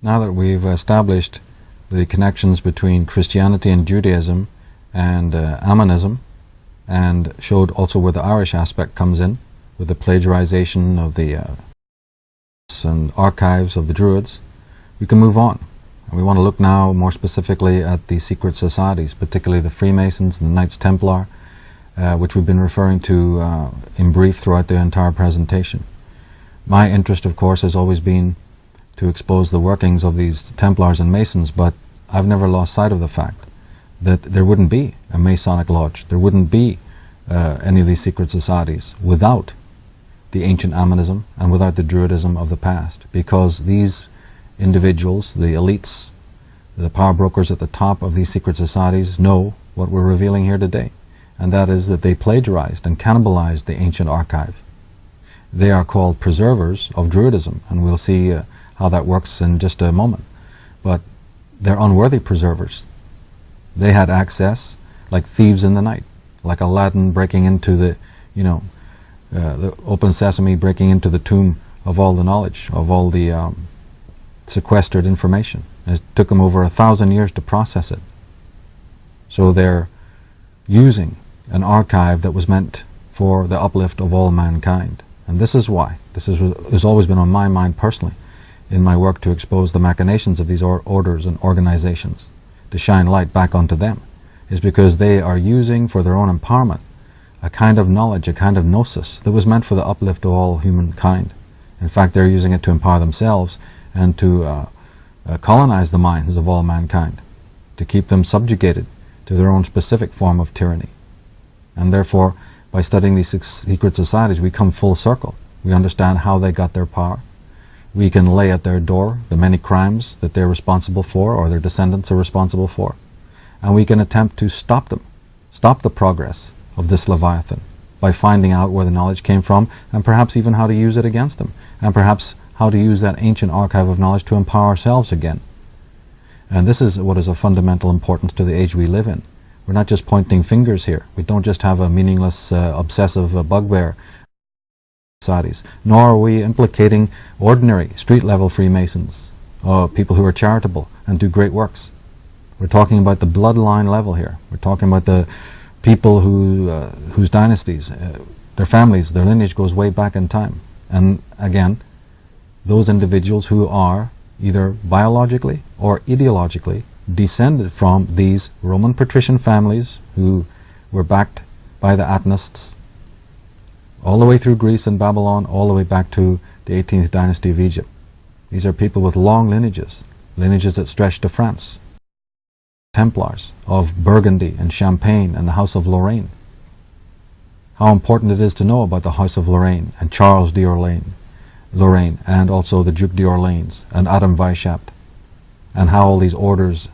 Now that we've established the connections between Christianity and Judaism and Ammonism, and showed also where the Irish aspect comes in, with the plagiarization of the and archives of the Druids, we can move on. And we want to look now more specifically at the secret societies, particularly the Freemasons and the Knights Templar, which we've been referring to in brief throughout the entire presentation. My interest, of course, has always been to expose the workings of these Templars and Masons, but I've never lost sight of the fact that there wouldn't be a Masonic Lodge, there wouldn't be any of these secret societies without the ancient Ammonism and without the Druidism of the past, because these individuals, the elites, the power brokers at the top of these secret societies, know what we're revealing here today, and that is that they plagiarized and cannibalized the ancient archive. They are called preservers of Druidism, and we'll see how that works in just a moment. But they're unworthy preservers. They had access like thieves in the night, like Aladdin breaking into the open sesame, breaking into the tomb of all the knowledge, of all the sequestered information. It took them over 1,000 years to process it. So they're using an archive that was meant for the uplift of all mankind. And this is why, this has always been on my mind personally, in my work to expose the machinations of these orders and organizations, to shine light back onto them, is because they are using for their own empowerment a kind of knowledge, a kind of gnosis that was meant for the uplift of all humankind. In fact, they're using it to empower themselves and to colonize the minds of all mankind, to keep them subjugated to their own specific form of tyranny. And therefore, by studying these secret societies, we come full circle. We understand how they got their power. We can lay at their door the many crimes that they're responsible for, or their descendants are responsible for. And we can attempt to stop them, stop the progress of this Leviathan, by finding out where the knowledge came from, and perhaps even how to use it against them, and perhaps how to use that ancient archive of knowledge to empower ourselves again. And this is what is of fundamental importance to the age we live in. We're not just pointing fingers here. We don't just have a meaningless, obsessive bugbear societies, nor are we implicating ordinary street-level Freemasons, people who are charitable and do great works. We're talking about the bloodline level here. We're talking about the people whose dynasties, their families, their lineage goes way back in time. And again, those individuals who are either biologically or ideologically descended from these Roman patrician families who were backed by the Atenists all the way through Greece and Babylon, all the way back to the 18th dynasty of Egypt. These are people with long lineages, lineages that stretch to France. Templars of Burgundy and Champagne and the House of Lorraine. How important it is to know about the House of Lorraine and Charles Lorraine, and also the Duc d'Orléans and Adam Weishaupt, and how all these orders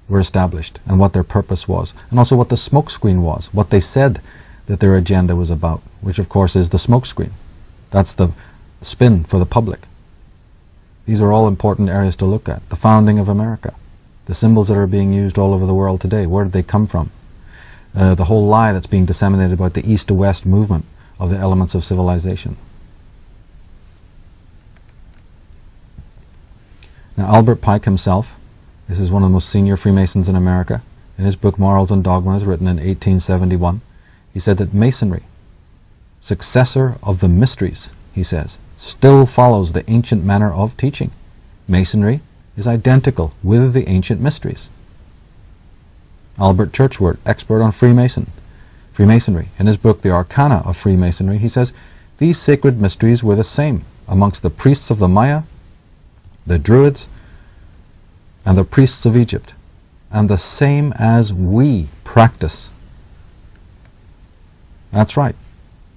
were established and what their purpose was, and also what the smokescreen was, what they said that their agenda was about, which of course is the smokescreen. That's the spin for the public. These are all important areas to look at. The founding of America, the symbols that are being used all over the world today, where did they come from? The whole lie that's being disseminated about the East to West movement of the elements of civilization. Now, Albert Pike himself, this is one of the most senior Freemasons in America, in his book Morals and Dogmas, written in 1871, he said that Masonry, successor of the mysteries, he says, still follows the ancient manner of teaching. Masonry is identical with the ancient mysteries. Albert Churchward, expert on Freemasonry, in his book The Arcana of Freemasonry, he says, these sacred mysteries were the same amongst the priests of the Maya, the Druids, and the priests of Egypt, and the same as we practice. That's right.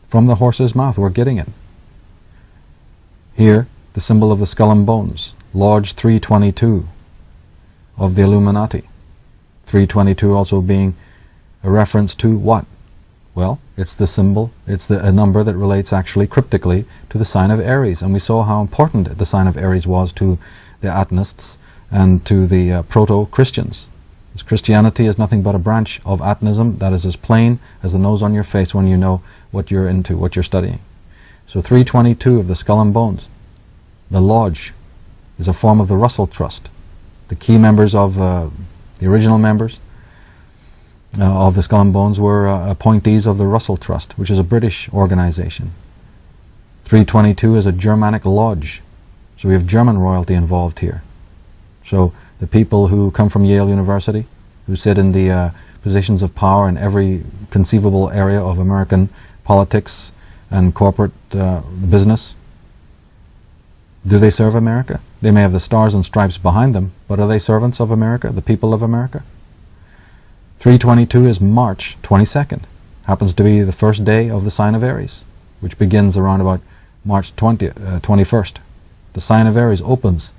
From the horse's mouth, we're getting it. Here, the symbol of the skull and bones, Lodge 322 of the Illuminati. 322 also being a reference to what? Well, it's the symbol, it's a number that relates actually cryptically to the sign of Aries. And we saw how important the sign of Aries was to the Atenists and to the proto-Christians. Christianity is nothing but a branch of Atonism that is as plain as the nose on your face when you know what you're into, what you're studying. So 322 of the skull and bones, the lodge is a form of the Russell Trust. The key members of the original members of the Skull and Bones were appointees of the Russell Trust, which is a British organization. 322 is a Germanic lodge, so we have German royalty involved here. So the people who come from Yale University, who sit in the positions of power in every conceivable area of American politics and corporate business, do they serve America? They may have the stars and stripes behind them, but are they servants of America, the people of America? 322 is March 22nd. Happens to be the first day of the sign of Aries, which begins around about March 21st. The sign of Aries opens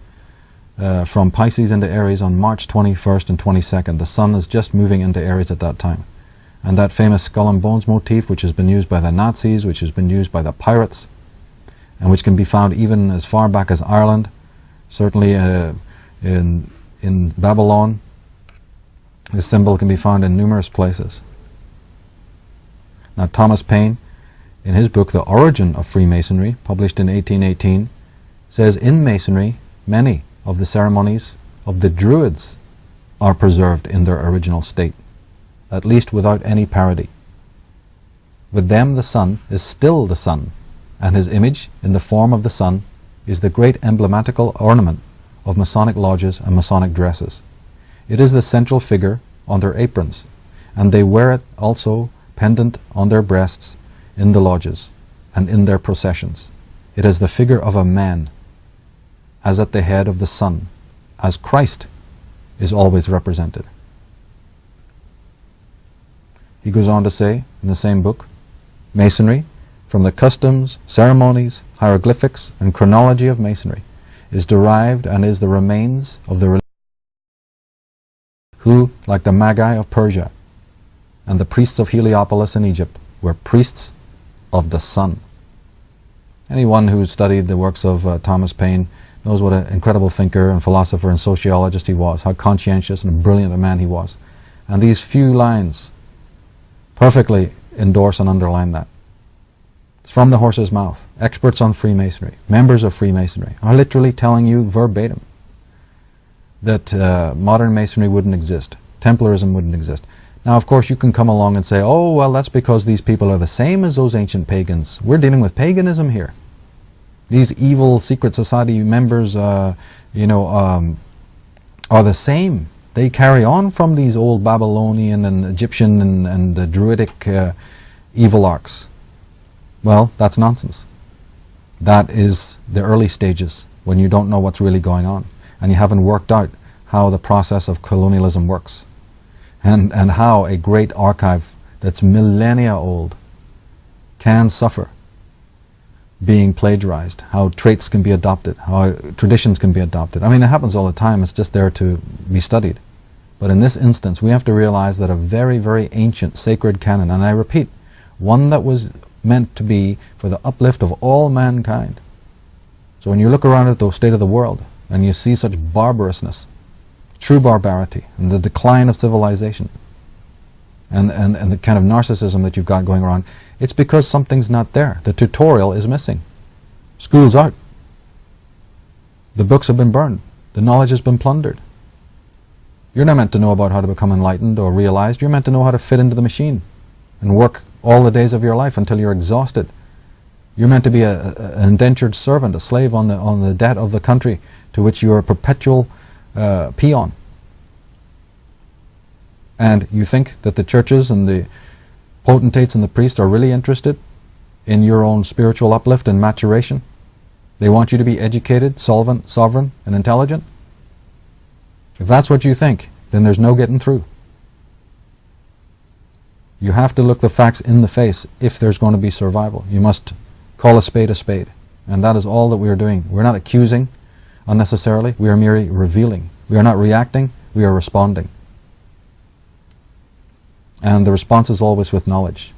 from Pisces into Aries on March 21st and 22nd. The sun is just moving into Aries at that time. And that famous skull and bones motif, which has been used by the Nazis, which has been used by the pirates, and which can be found even as far back as Ireland, certainly in Babylon. This symbol can be found in numerous places. Now, Thomas Paine, in his book The Origin of Freemasonry, published in 1818, says in Masonry many of the ceremonies of the Druids are preserved in their original state, at least without any parody. With them the sun is still the sun, and his image in the form of the sun is the great emblematical ornament of Masonic lodges and Masonic dresses. It is the central figure on their aprons, and they wear it also pendant on their breasts in the lodges and in their processions. It is the figure of a man, as at the head of the sun, as Christ is always represented. He goes on to say in the same book, Masonry, from the customs, ceremonies, hieroglyphics, and chronology of Masonry, is derived and is the remains of the religion who, like the Magi of Persia and the priests of Heliopolis in Egypt, were priests of the sun. Anyone who studied the works of Thomas Paine knows what an incredible thinker and philosopher and sociologist he was, how conscientious and brilliant a man he was. And these few lines perfectly endorse and underline that. It's from the horse's mouth. Experts on Freemasonry, members of Freemasonry, are literally telling you verbatim that modern Masonry wouldn't exist, Templarism wouldn't exist. Now, of course, you can come along and say, oh, well, that's because these people are the same as those ancient pagans. We're dealing with paganism here. These evil secret society members, are the same. They carry on from these old Babylonian and Egyptian and Druidic evil arcs. Well, that's nonsense. That is the early stages when you don't know what's really going on and you haven't worked out how the process of colonialism works and how a great archive that's millennia old can suffer being plagiarized, how traits can be adopted, how traditions can be adopted. I mean, it happens all the time. It's just there to be studied. But in this instance, we have to realize that a very, very ancient sacred canon, and I repeat, one that was meant to be for the uplift of all mankind. So when you look around at the state of the world and you see such barbarousness, true barbarity, and the decline of civilization, and the kind of narcissism that you've got going around, it's because something's not there. The tutorial is missing. School's out. The books have been burned. The knowledge has been plundered. You're not meant to know about how to become enlightened or realized. You're meant to know how to fit into the machine and work all the days of your life until you're exhausted. You're meant to be an indentured servant, a slave on the debt of the country to which you are a perpetual peon. And you think that the churches and the potentates and the priests are really interested in your own spiritual uplift and maturation? They want you to be educated, solvent, sovereign, and intelligent? If that's what you think, then there's no getting through. You have to look the facts in the face if there's going to be survival. You must call a spade a spade. And that is all that we are doing. We're not accusing unnecessarily. We are merely revealing. We are not reacting. We are responding. And the response is always with knowledge.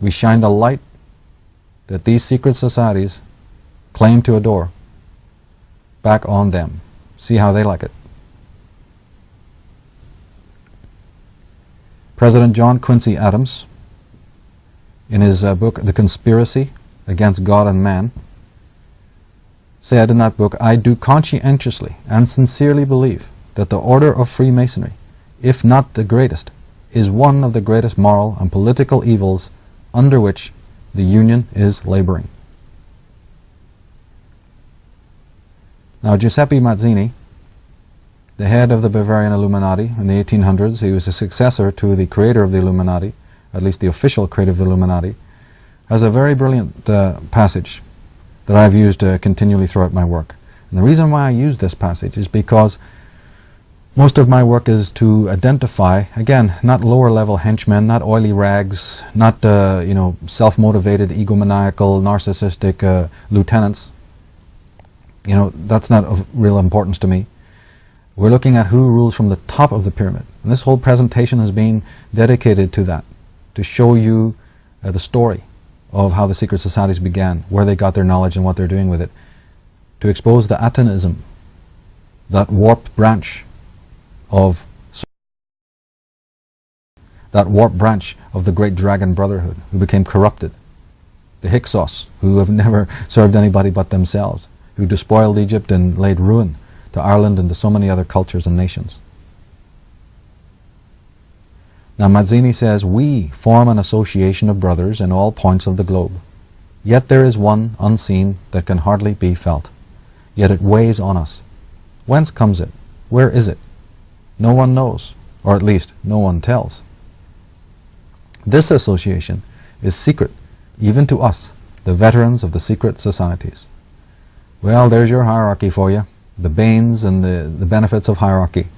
We shine the light that these secret societies claim to adore back on them. See how they like it. President John Quincy Adams, in his book The Conspiracy Against God and Man, said in that book, "I do conscientiously and sincerely believe that the order of Freemasonry, if not the greatest, is one of the greatest moral and political evils under which the Union is laboring." Now, Giuseppe Mazzini, the head of the Bavarian Illuminati in the 1800s, he was a successor to the creator of the Illuminati, at least the official creator of the Illuminati, has a very brilliant passage that I've used continually throughout my work. And the reason why I use this passage is because most of my work is to identify, again, not lower-level henchmen, not oily rags, not self-motivated, egomaniacal, narcissistic lieutenants. That's not of real importance to me. We're looking at who rules from the top of the pyramid. And this whole presentation has been dedicated to that, to show you the story of how the secret societies began, where they got their knowledge and what they're doing with it, to expose the Atanism, that warped branch of the great dragon brotherhood who became corrupted, the Hyksos, who have never served anybody but themselves, who despoiled Egypt and laid ruin to Ireland and to so many other cultures and nations. Now Mazzini says, "We form an association of brothers in all points of the globe. Yet there is one unseen that can hardly be felt. Yet it weighs on us. Whence comes it? Where is it? No one knows, or at least no one tells. This association is secret, even to us, the veterans of the secret societies." Well, there's your hierarchy for you. The banes and the benefits of hierarchy.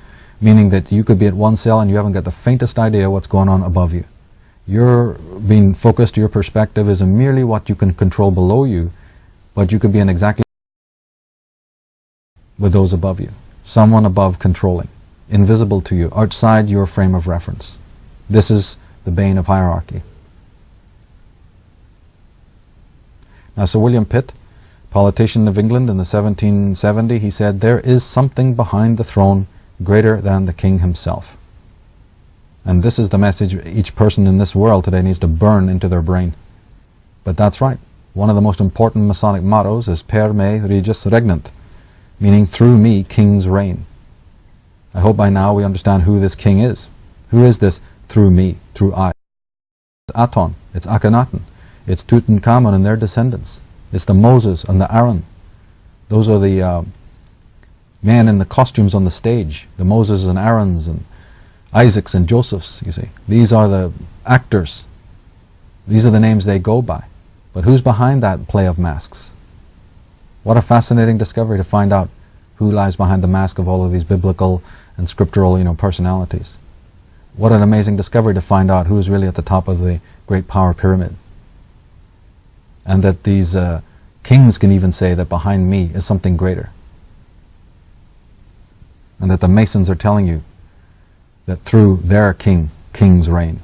Meaning that you could be at one cell and you haven't got the faintest idea what's going on above you. You're being focused, your perspective is merely what you can control below you, but you could be in exactly with those above you. Someone above controlling, invisible to you, outside your frame of reference. This is the bane of hierarchy. Now, Sir William Pitt, politician of England in the 1770, he said, "There is something behind the throne greater than the king himself." And this is the message each person in this world today needs to burn into their brain. But that's right. One of the most important Masonic mottos is "Per me regis regnant," meaning "through me kings reign." I hope by now we understand who this king is. Who is this "through me," "through I"? It's Aton, it's Akhenaten, it's Tutankhamun and their descendants. It's the Moses and the Aaron. Those are the men in the costumes on the stage, the Moses and Aarons and Isaacs and Josephs, you see. These are the actors. These are the names they go by. But who's behind that play of masks? What a fascinating discovery to find out who lies behind the mask of all of these biblical and scriptural, personalities. What an amazing discovery to find out who is really at the top of the great power pyramid. And that these kings can even say that behind me is something greater. And that the Masons are telling you that through their king, kings reign.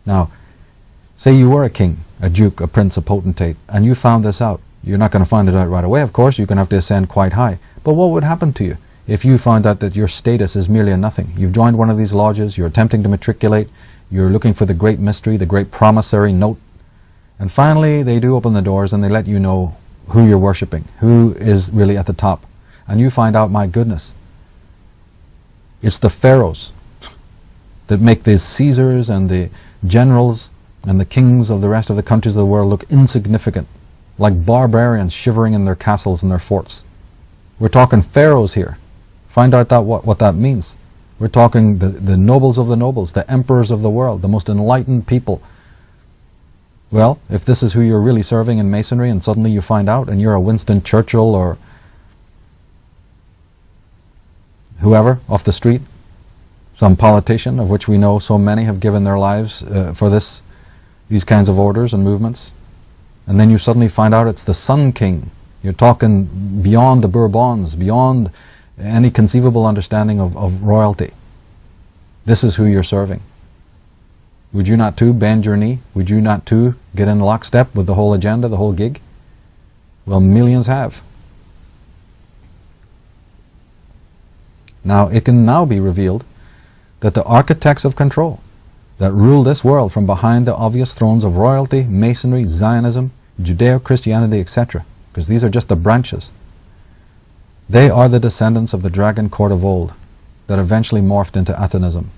Now, say you were a king, a duke, a prince, a potentate, and you found this out. You're not going to find it out right away, of course. You're going to have to ascend quite high. But what would happen to you if you found out that your status is merely a nothing? You've joined one of these lodges, you're attempting to matriculate, you're looking for the great mystery, the great promissory note, and finally they do open the doors and they let you know who you're worshipping, who is really at the top. And you find out, my goodness, it's the pharaohs that make the Caesars and the generals and the kings of the rest of the countries of the world look insignificant, like barbarians shivering in their castles and their forts. We're talking pharaohs here. Find out what that means. We're talking the nobles of the nobles, the emperors of the world, the most enlightened people. Well, if this is who you're really serving in Masonry and suddenly you find out and you're a Winston Churchill or whoever off the street, some politician of which we know so many have given their lives for these kinds of orders and movements, and then you suddenly find out it's the Sun King. You're talking beyond the Bourbons, beyond any conceivable understanding of royalty. This is who you're serving. Would you not too bend your knee? Would you not too get in lockstep with the whole agenda, the whole gig? Well, millions have. Now, it can now be revealed that the architects of control that rule this world from behind the obvious thrones of royalty, Masonry, Zionism, Judeo-Christianity, etc., because these are just the branches. They are the descendants of the dragon court of old that eventually morphed into Atonism.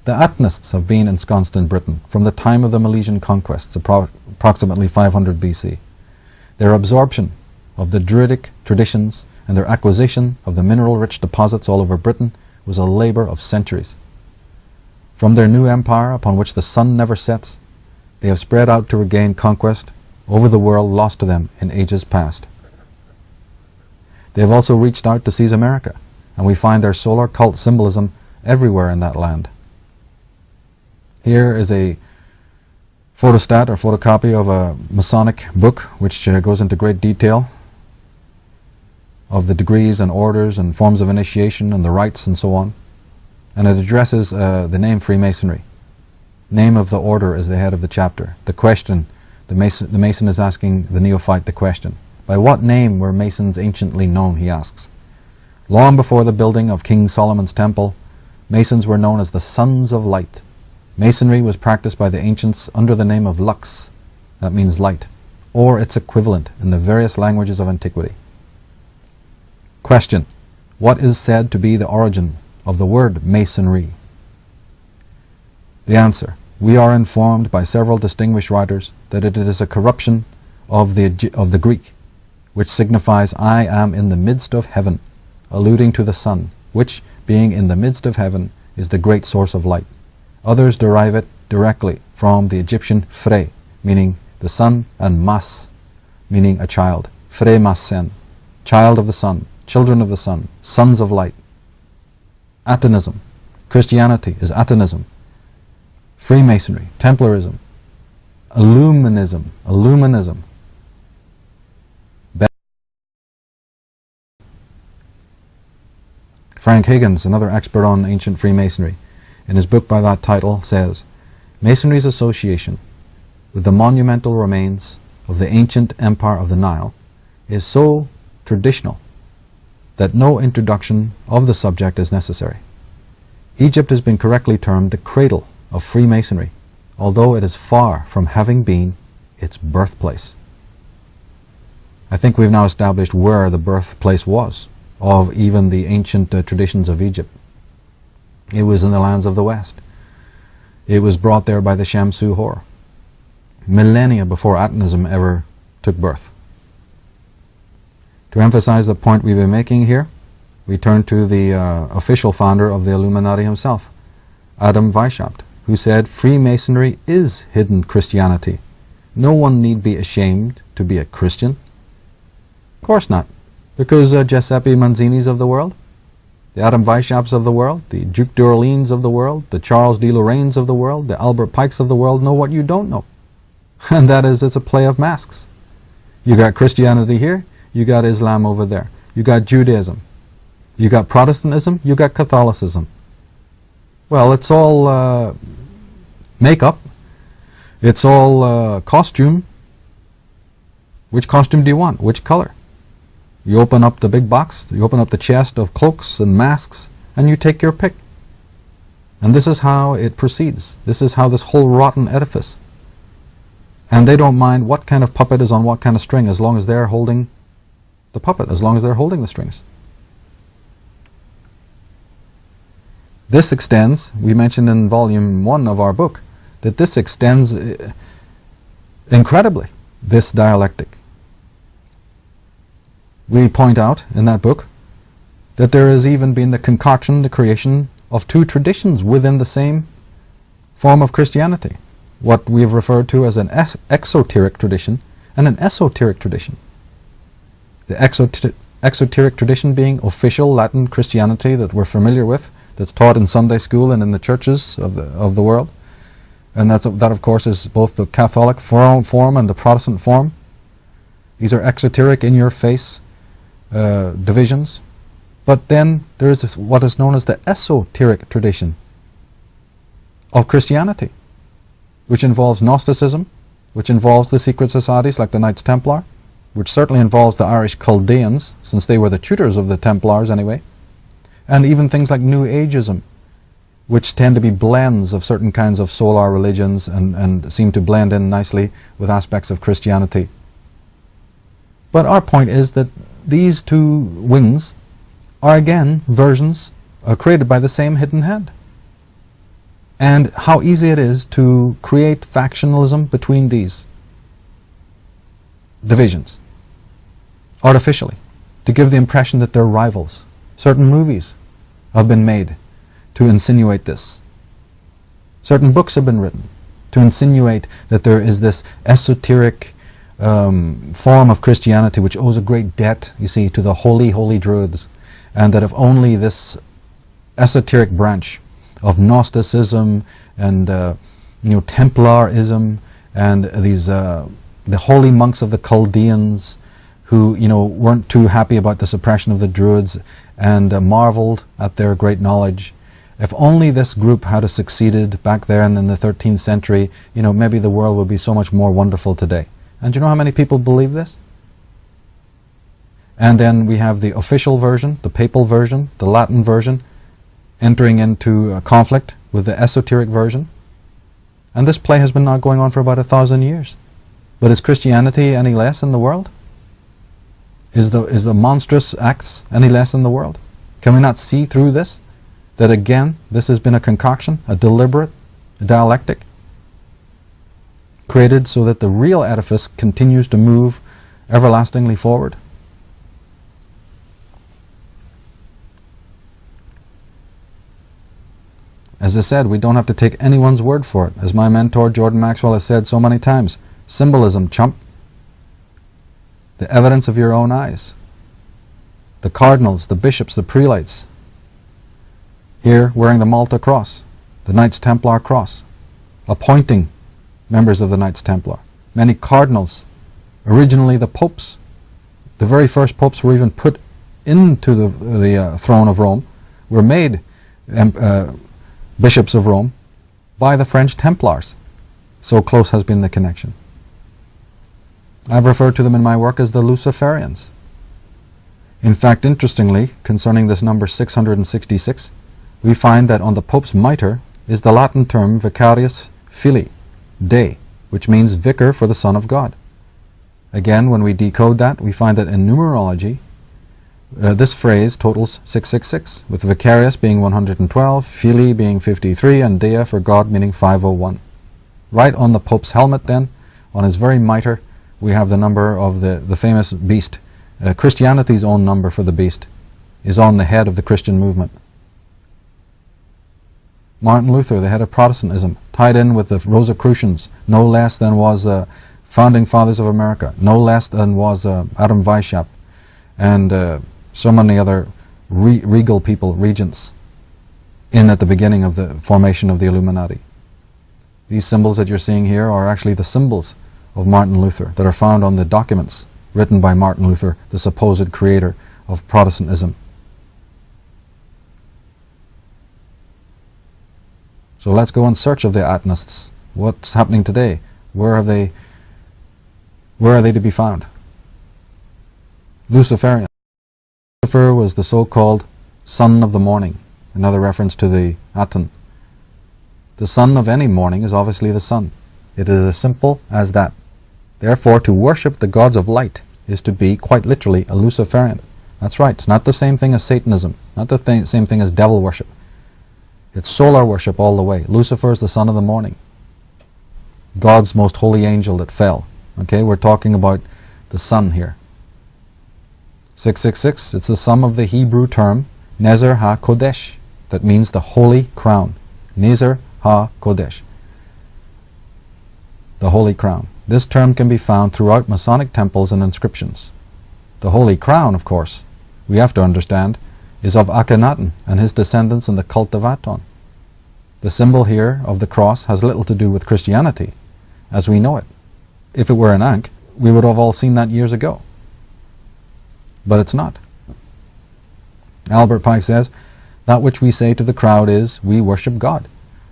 The Atonists have been ensconced in Britain from the time of the Milesian conquests, approximately 500 BC. Their absorption of the Druidic traditions and their acquisition of the mineral-rich deposits all over Britain was a labour of centuries. From their new empire, upon which the sun never sets, they have spread out to regain conquest over the world lost to them in ages past. They have also reached out to seize America, and we find their solar cult symbolism everywhere in that land. Here is a photostat or photocopy of a Masonic book which goes into great detail of the degrees and orders and forms of initiation and the rites and so on. And it addresses the name Freemasonry. Name of the order is the head of the chapter. The question, the Mason is asking the neophyte the question. By what name were Masons anciently known, he asks. Long before the building of King Solomon's temple, Masons were known as the Sons of Light. Masonry was practiced by the ancients under the name of Lux, that means light, or its equivalent in the various languages of antiquity. Question. What is said to be the origin of the word Masonry? The answer. We are informed by several distinguished writers that it is a corruption of the Greek, which signifies I am in the midst of heaven, alluding to the sun, which, being in the midst of heaven, is the great source of light. Others derive it directly from the Egyptian Fre, meaning the sun, and Mas, meaning a child. Fre Masen, child of the sun, children of the sun, sons of light. Atonism. Christianity is Atonism. Freemasonry, Templarism, Illuminism. Frank Higgins, another expert on ancient Freemasonry, in his book by that title says, Masonry's association with the monumental remains of the ancient empire of the Nile is so traditional that no introduction of the subject is necessary. Egypt has been correctly termed the cradle of Freemasonry, although it is far from having been its birthplace. I think we've now established where the birthplace was of even the ancient traditions of Egypt. It was in the lands of the West. It was brought there by the Shamsu Hor, millennia before Atonism ever took birth. To emphasize the point we've been making here, we turn to the official founder of the Illuminati himself, Adam Weishaupt, who said, Freemasonry is hidden Christianity. No one need be ashamed to be a Christian. Of course not, because Giuseppe Manzini's of the world, the Adam Weishaupts of the world, the Duke d'Orleans of the world, the Charles de Lorraines of the world, the Albert Pikes of the world know what you don't know. And that is, it's a play of masks. You got Christianity here, you got Islam over there. You got Judaism. You got Protestantism, you got Catholicism. Well, it's all makeup. It's all costume. Which costume do you want? Which color? You open up the big box, you open up the chest of cloaks and masks, and you take your pick. And this is how it proceeds. This is how this whole rotten edifice. And they don't mind what kind of puppet is on what kind of string, as long as they're holding the puppet, as long as they're holding the strings. This extends, we mentioned in volume 1 of our book, that this extends incredibly, this dialectic. We point out in that book that there has even been the concoction, the creation of two traditions within the same form of Christianity. What we have referred to as an exoteric tradition and an esoteric tradition. The exoteric tradition being official Latin Christianity that we're familiar with, that's taught in Sunday school and in the churches of the world. And that of course is both the Catholic form and the Protestant form. These are exoteric, in-your-face divisions. But then there is what is known as the esoteric tradition of Christianity, which involves Gnosticism, which involves the secret societies like the Knights Templar, which certainly involves the Irish Chaldeans, since they were the tutors of the Templars anyway, and even things like New Ageism, which tend to be blends of certain kinds of solar religions and seem to blend in nicely with aspects of Christianity But our point is that these two wings are again versions created by the same hidden hand. And how easy it is to create factionalism between these divisions artificially, to give the impression that they're rivals. Certain movies have been made to insinuate this. Certain books have been written to insinuate that there is this esoteric form of Christianity which owes a great debt, you see, to the holy Druids, and that if only this esoteric branch of Gnosticism and Templarism and these the holy monks of the Chaldeans, who weren't too happy about the suppression of the Druids and marveled at their great knowledge. If only this group had succeeded back then in the 13th century, maybe the world would be so much more wonderful today. And do you know how many people believe this? And then we have the official version, the papal version, the Latin version, entering into a conflict with the esoteric version. And this play has been now going on for about 1,000 years. But is Christianity any less in the world? Is the monstrous acts any less in the world? Can we not see through this? That again, this has been a concoction, a deliberate dialectic, created so that the real edifice continues to move everlastingly forward. As I said, we don't have to take anyone's word for it. As my mentor Jordan Maxwell has said so many times, symbolism, chump. The evidence of your own eyes. The cardinals, the bishops, the prelates, here wearing the Malta cross, the Knights Templar cross, appointing members of the Knights Templar. Many cardinals, originally the popes, the very first popes were even put into the throne of Rome, were made bishops of Rome by the French Templars. So close has been the connection. I've referred to them in my work as the Luciferians. In fact, interestingly, concerning this number 666, we find that on the Pope's mitre is the Latin term Vicarius Filii, Dei, which means vicar for the Son of God. Again, when we decode that, we find that in numerology, this phrase totals 666, with Vicarius being 112, Filii being 53, and Dea for God meaning 501. Right on the Pope's helmet then, on his very mitre, we have the number of the famous beast. Christianity's own number for the beast is on the head of the Christian movement. Martin Luther, the head of Protestantism, tied in with the Rosicrucians, no less than was founding fathers of America, no less than was Adam Weishaupt, and so many other regal people, regents, at the beginning of the formation of the Illuminati. These symbols that you're seeing here are actually the symbols of Martin Luther that are found on the documents written by Martin Luther, the supposed creator of Protestantism. So let's go in search of the Atonists. What's happening today? Where are they to be found? Luciferian. Lucifer was the so-called son of the morning, another reference to the Aton. The son of any morning is obviously the sun. It is as simple as that. Therefore, to worship the gods of light is to be, quite literally, a Luciferian. That's right. It's not the same thing as Satanism, not the same thing as devil worship. It's solar worship all the way. Lucifer is the son of the morning, God's most holy angel that fell. Okay, we're talking about the sun here. 666, it's the sum of the Hebrew term Nezer HaKodesh, that means the holy crown. Nezer HaKodesh, the holy crown. This term can be found throughout Masonic temples and inscriptions. The holy crown, of course, we have to understand, is of Akhenaten and his descendants in the cult of Aton. The symbol here of the cross has little to do with Christianity as we know it. If it were an Ankh, we would have all seen that years ago. But it's not. Albert Pike says, that which we say to the crowd is, we worship God.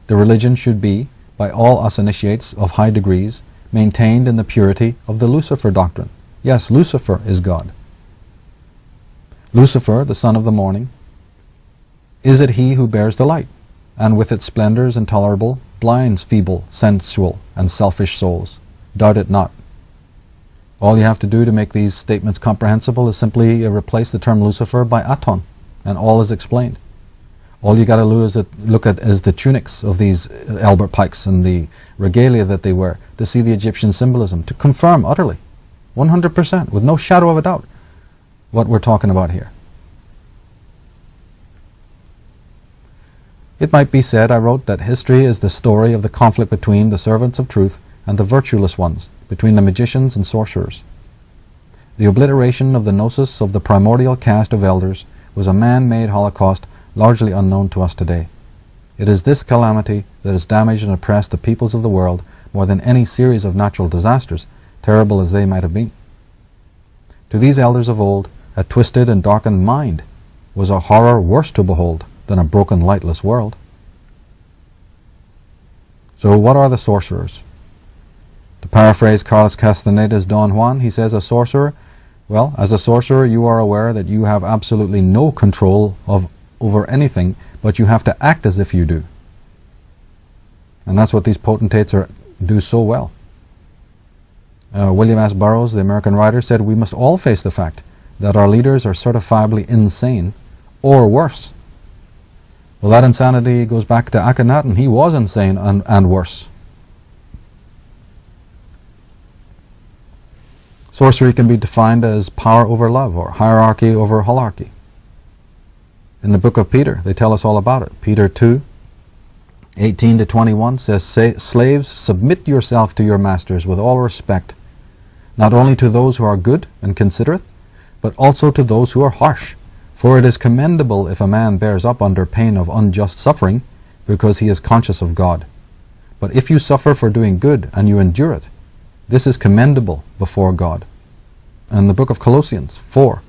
The religion should be, by all us initiates of high degrees, maintained in the purity of the Lucifer doctrine. Yes, Lucifer is God. Lucifer, the son of the morning, is it he who bears the light, and with its splendors intolerable, blinds feeble, sensual, and selfish souls? Doubt it not. All you have to do to make these statements comprehensible is simply replace the term Lucifer by Aton, and all is explained. All you got to do is look at is the tunics of these Albert Pikes and the regalia that they wear to see the Egyptian symbolism, to confirm utterly, 100%, with no shadow of a doubt, what we're talking about here. It might be said, I wrote, that history is the story of the conflict between the servants of truth and the virtueless ones, between the magicians and sorcerers. The obliteration of the gnosis of the primordial caste of elders was a man-made holocaust largely unknown to us today. It is this calamity that has damaged and oppressed the peoples of the world more than any series of natural disasters, terrible as they might have been. To these elders of old, a twisted and darkened mind was a horror worse to behold than a broken, lightless world. So what are the sorcerers? To paraphrase Carlos Castaneda's Don Juan, he says, a sorcerer, well, as a sorcerer you are aware that you have absolutely no control over anything, but you have to act as if you do. And that's what these potentates do so well. William S. Burroughs, the American writer, said we must all face the fact that our leaders are certifiably insane, or worse. Well, that insanity goes back to Akhenaten. He was insane and worse. Sorcery can be defined as power over love, or hierarchy over holarchy. In the book of Peter, they tell us all about it. Peter 2:18-21 says, slaves, submit yourself to your masters with all respect, not only to those who are good and considerate, but also to those who are harsh. For it is commendable if a man bears up under pain of unjust suffering, because he is conscious of God. But if you suffer for doing good and you endure it, this is commendable before God. In the book of Colossians 4,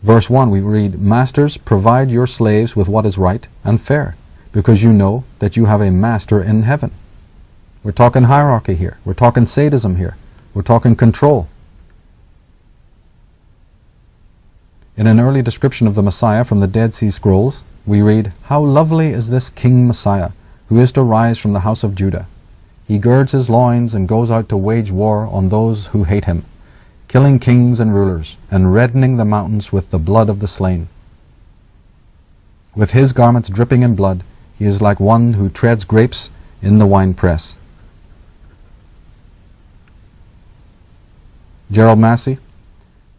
verse 1, we read, Masters, provide your slaves with what is right and fair, because you know that you have a master in heaven. We're talking hierarchy here. We're talking sadism here. We're talking control. In an early description of the Messiah from the Dead Sea Scrolls, we read, How lovely is this King Messiah, who is to rise from the house of Judah. He girds his loins and goes out to wage war on those who hate him, killing kings and rulers, and reddening the mountains with the blood of the slain. With his garments dripping in blood, he is like one who treads grapes in the winepress. Gerald Massey,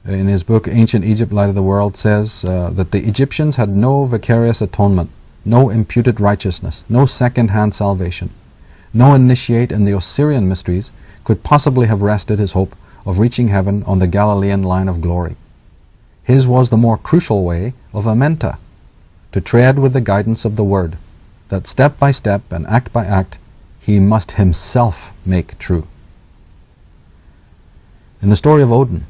in his book Ancient Egypt, Light of the World, says that the Egyptians had no vicarious atonement, no imputed righteousness, no second-hand salvation. No initiate in the Osirian mysteries could possibly have rested his hope of reaching heaven on the Galilean line of glory. His was the more crucial way of Amenta, to tread with the guidance of the Word, that step by step and act by act he must himself make true. In the story of Odin,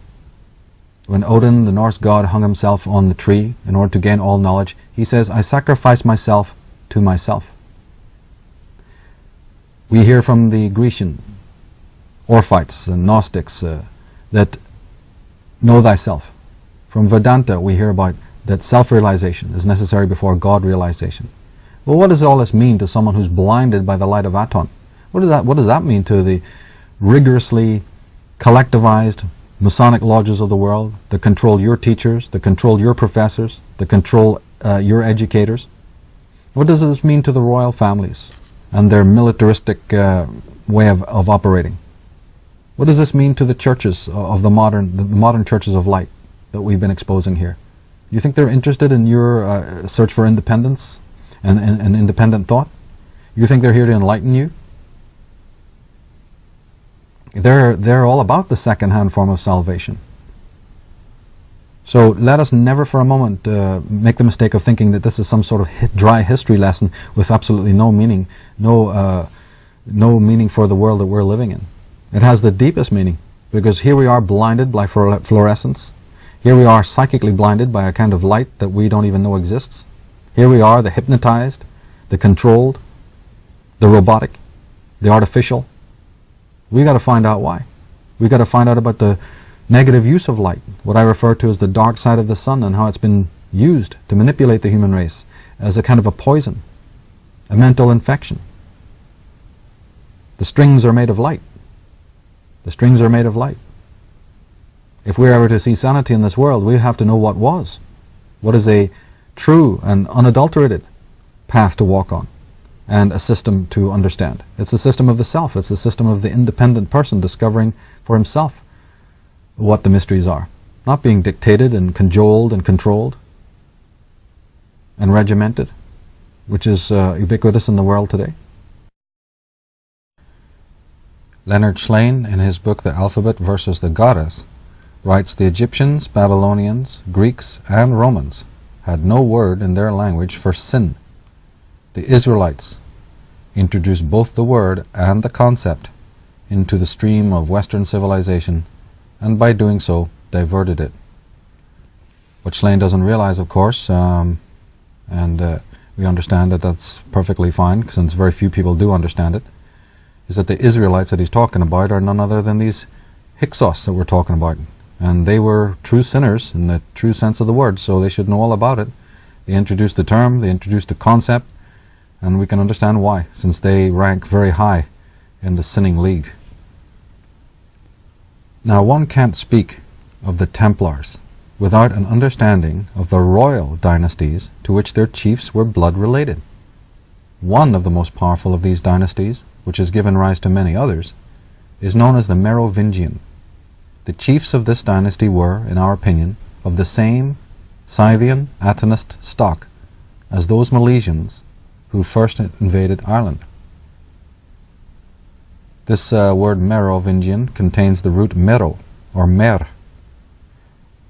when Odin, the Norse god, hung himself on the tree in order to gain all knowledge, he says, I sacrifice myself to myself. We hear from the Grecian Orphites and Gnostics that know thyself. From Vedanta we hear about that self-realization is necessary before God-realization. Well, what does all this mean to someone who's blinded by the light of Aton? What does that mean to the rigorously collectivized Masonic lodges of the world that control your teachers, that control your professors, that control your educators? What does this mean to the royal families and their militaristic way of operating? What does this mean to the churches of the modern churches of light that we've been exposing here? You think they're interested in your search for independence and independent thought? You think they're here to enlighten you? They're all about the second-hand form of salvation. So let us never for a moment make the mistake of thinking that this is some sort of dry history lesson with absolutely no meaning, no meaning for the world that we're living in. It has the deepest meaning, because here we are blinded by fluorescence. Here we are psychically blinded by a kind of light that we don't even know exists. Here we are, the hypnotized, the controlled, the robotic, the artificial. We got to find out why. We got to find out about the negative use of light, what I refer to as the dark side of the sun, and how it's been used to manipulate the human race as a kind of a poison, a mental infection. The strings are made of light. The strings are made of light. If we're ever to see sanity in this world, we have to know what was. What is a true and unadulterated path to walk on, and a system to understand. It's the system of the self. It's the system of the independent person discovering for himself what the mysteries are, not being dictated and cajoled and controlled and regimented, which is ubiquitous in the world today. Leonard Shlain, in his book The Alphabet versus the Goddess, writes, the Egyptians, Babylonians, Greeks, and Romans had no word in their language for sin. The Israelites introduced both the word and the concept into the stream of Western civilization, and by doing so diverted it. What Shlain doesn't realize, of course, and we understand that that's perfectly fine, since very few people do understand it, is that the Israelites that he's talking about are none other than these Hyksos that we're talking about. And they were true sinners in the true sense of the word, so they should know all about it. They introduced the term, they introduced the concept, and we can understand why, since they rank very high in the sinning league. Now, one can't speak of the Templars without an understanding of the royal dynasties to which their chiefs were blood related. One of the most powerful of these dynasties, which has given rise to many others, is known as the Merovingian. The chiefs of this dynasty were, in our opinion, of the same Scythian Atonist stock as those Milesians who first invaded Ireland. This word Merovingian contains the root mero, or mer,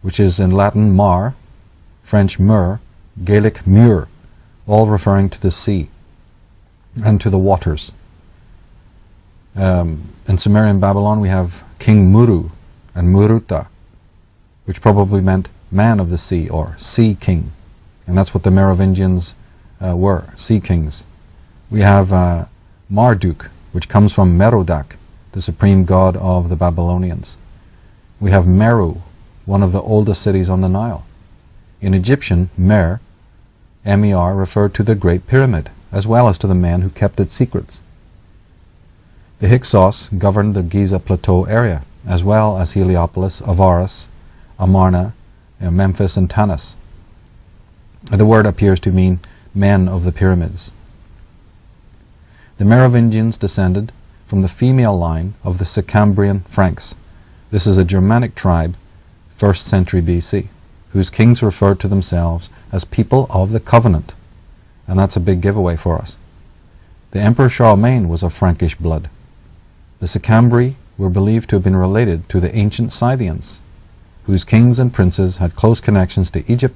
which is in Latin mar, French mur, Gaelic mur, all referring to the sea and to the waters. In Sumerian Babylon we have King Muru and Muruta, which probably meant man of the sea, or sea king, and that's what the Merovingians were, sea kings. We have Marduk, which comes from Merodach, the supreme god of the Babylonians. We have Meru, one of the oldest cities on the Nile. In Egyptian, Mer, M-E-R, referred to the Great Pyramid, as well as to the man who kept its secrets. The Hyksos governed the Giza Plateau area, as well as Heliopolis, Avaris, Amarna, Memphis, and Tanis. The word appears to mean men of the pyramids. The Merovingians descended from the female line of the Sicambrian Franks. This is a Germanic tribe, 1st century BC, whose kings referred to themselves as people of the covenant, and that's a big giveaway for us. The Emperor Charlemagne was of Frankish blood. The Sicambri were believed to have been related to the ancient Scythians, whose kings and princes had close connections to Egypt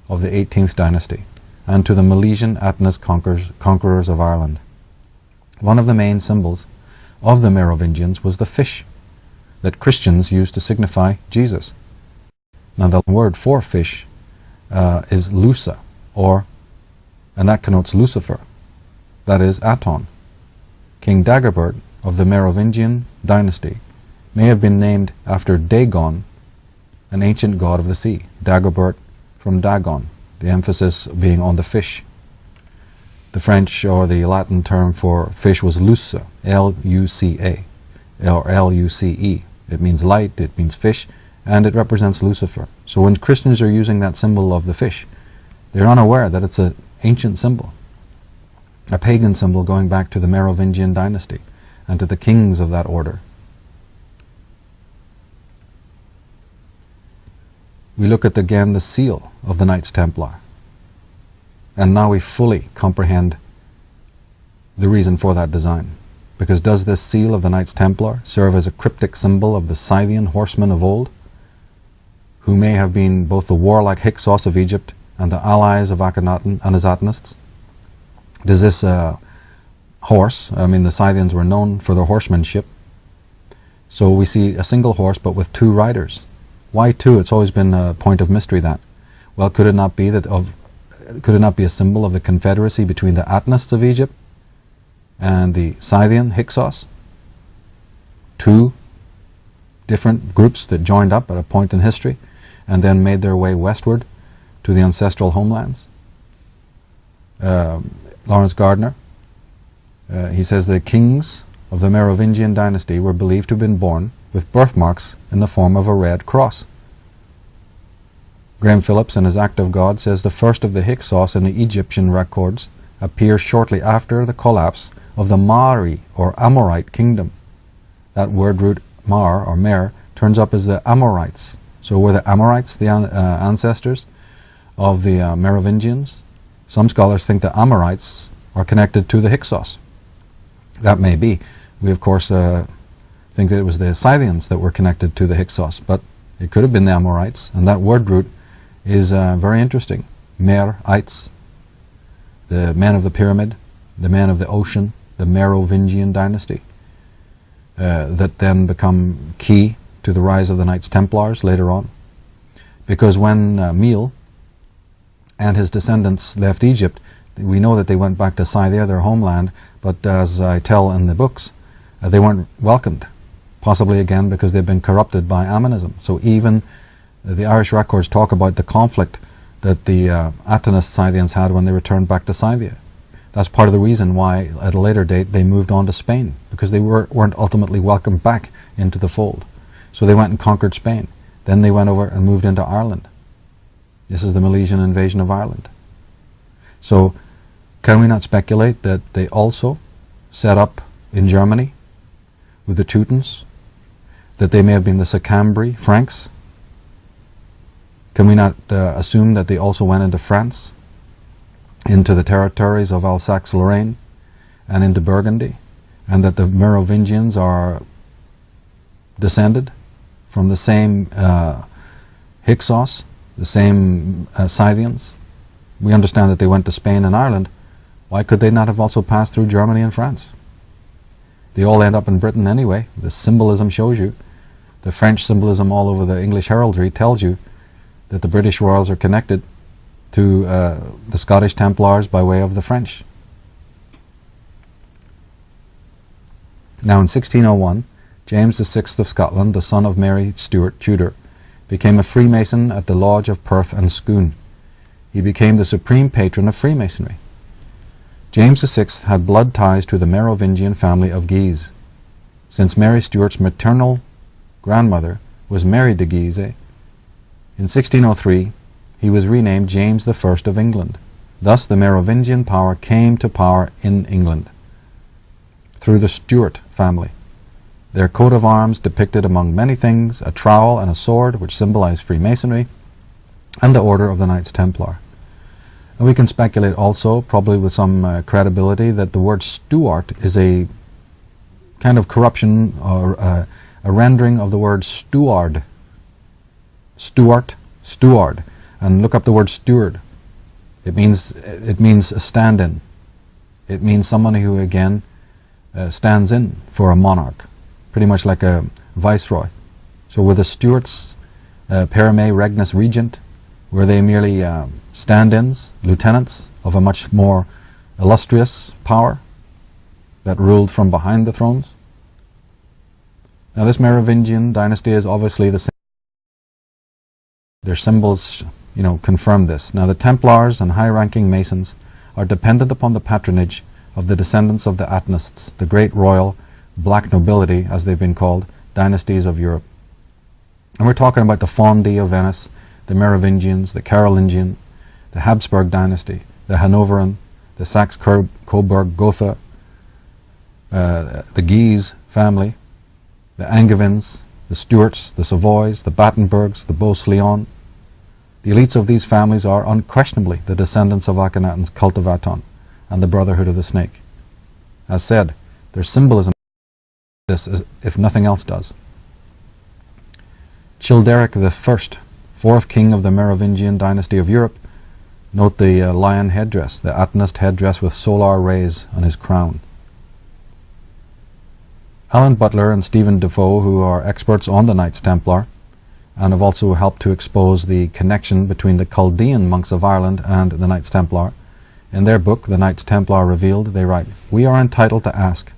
of the 18th dynasty, and to the Milesian Atonist conquerors of Ireland. One of the main symbols of the Merovingians was the fish that Christians used to signify Jesus. Now the word for fish is Lusa, and that connotes Lucifer, that is Aton. King Dagobert of the Merovingian dynasty may have been named after Dagon, an ancient god of the sea. Dagobert from Dagon, the emphasis being on the fish. The French or the Latin term for fish was Luca, L-U-C-A, or L-U-C-E. It means light, it means fish, and it represents Lucifer. So when Christians are using that symbol of the fish, they're unaware that it's an ancient symbol, a pagan symbol going back to the Merovingian dynasty and to the kings of that order. We look at again the seal of the Knights Templar, and now we fully comprehend the reason for that design. Because does this seal of the Knights Templar serve as a cryptic symbol of the Scythian horsemen of old, who may have been both the warlike Hyksos of Egypt and the allies of Akhenaten and his Atonists? Does this horse, I mean the Scythians were known for their horsemanship, so we see a single horse but with two riders. Why two? It's always been a point of mystery that. Well, could it not be a symbol of the confederacy between the Atonists of Egypt and the Scythian Hyksos? Two different groups that joined up at a point in history and then made their way westward to the ancestral homelands. Lawrence Gardner, he says the kings of the Merovingian dynasty were believed to have been born with birthmarks in the form of a red cross. Graham Phillips, in his Act of God, says the first of the Hyksos in the Egyptian records appears shortly after the collapse of the Mari or Amorite kingdom. That word root Mar or Mer turns up as the Amorites. So were the Amorites the ancestors of the Merovingians? Some scholars think the Amorites are connected to the Hyksos. That may be. We of course think that it was the Scythians that were connected to the Hyksos, but it could have been the Amorites, and that word root is very interesting. Mer-ites, the men of the pyramid, the men of the ocean, the Merovingian dynasty, that then become key to the rise of the Knights Templars later on. Because when Mil and his descendants left Egypt, we know that they went back to Scythia, their homeland, but as I tell in the books, they weren't welcomed, possibly again because they've been corrupted by Ammonism. So even the Irish records talk about the conflict that the Atenist Scythians had when they returned back to Scythia. That's part of the reason why at a later date they moved on to Spain, because they weren't ultimately welcomed back into the fold. So they went and conquered Spain. Then they went over and moved into Ireland. This is the Milesian invasion of Ireland. So can we not speculate that they also set up in Germany with the Teutons, that they may have been the Sicambri Franks? Can we not assume that they also went into France, into the territories of Alsace-Lorraine and into Burgundy, and that the Merovingians are descended from the same Hyksos, the same Scythians? We understand that they went to Spain and Ireland. Why could they not have also passed through Germany and France? They all end up in Britain anyway. The symbolism shows you. The French symbolism all over the English heraldry tells you that the British royals are connected to the Scottish Templars by way of the French. Now in 1601, James VI of Scotland, the son of Mary Stuart Tudor, became a Freemason at the Lodge of Perth and Scone. He became the supreme patron of Freemasonry. James VI had blood ties to the Merovingian family of Guise, since Mary Stuart's maternal grandmother was Mary de Guise. In 1603, he was renamed James I of England. Thus the Merovingian power came to power in England through the Stuart family. Their coat of arms depicted, among many things, a trowel and a sword, which symbolized Freemasonry, and the Order of the Knights Templar. And we can speculate also, probably with some credibility, that the word Stuart is a kind of corruption or a rendering of the word steward. Stuart, steward. And look up the word steward. It means a stand-in. It means somebody who again stands in for a monarch, pretty much like a viceroy. So were the Stuarts Perime Regnus Regent? Were they merely stand-ins, lieutenants of a much more illustrious power that ruled from behind the thrones? Now this Merovingian dynasty is obviously the same. Their symbols, confirm this. Now the Templars and high-ranking Masons are dependent upon the patronage of the descendants of the Atenists, the great royal black nobility, as they've been called, dynasties of Europe. And we're talking about the Fondi of Venice, the Merovingians, the Carolingian, the Habsburg dynasty, the Hanoverian, the Saxe-Coburg-Gotha, the Guise family, the Angevins, the Stuarts, the Savoys, the Battenbergs, the Beauce-Lyon. The elites of these families are unquestionably the descendants of Akhenaten's cult of Aton and the Brotherhood of the Snake. As said, their symbolism this if nothing else does. Childeric I, fourth king of the Merovingian dynasty of Europe, note the lion headdress, the Atenist headdress with solar rays on his crown. Alan Butler and Stephen Defoe, who are experts on the Knights Templar and have also helped to expose the connection between the Chaldean monks of Ireland and the Knights Templar, in their book, The Knights Templar Revealed, they write, "We are entitled to ask,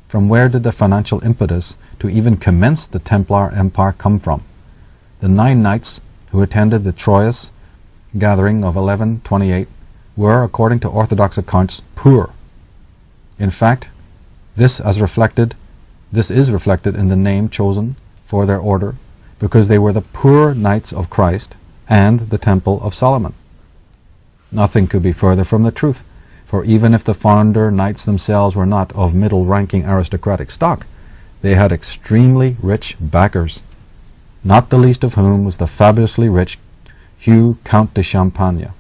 from where did the financial impetus to even commence the Templar Empire come from? The 9 knights who attended the Troyes gathering of 1128 were, according to orthodox accounts, poor. In fact, this is reflected in the name chosen for their order because they were the poor knights of Christ and the Temple of Solomon. Nothing could be further from the truth, for even if the founder knights themselves were not of middle-ranking aristocratic stock, they had extremely rich backers, not the least of whom was the fabulously rich Hugh Count de Champagne.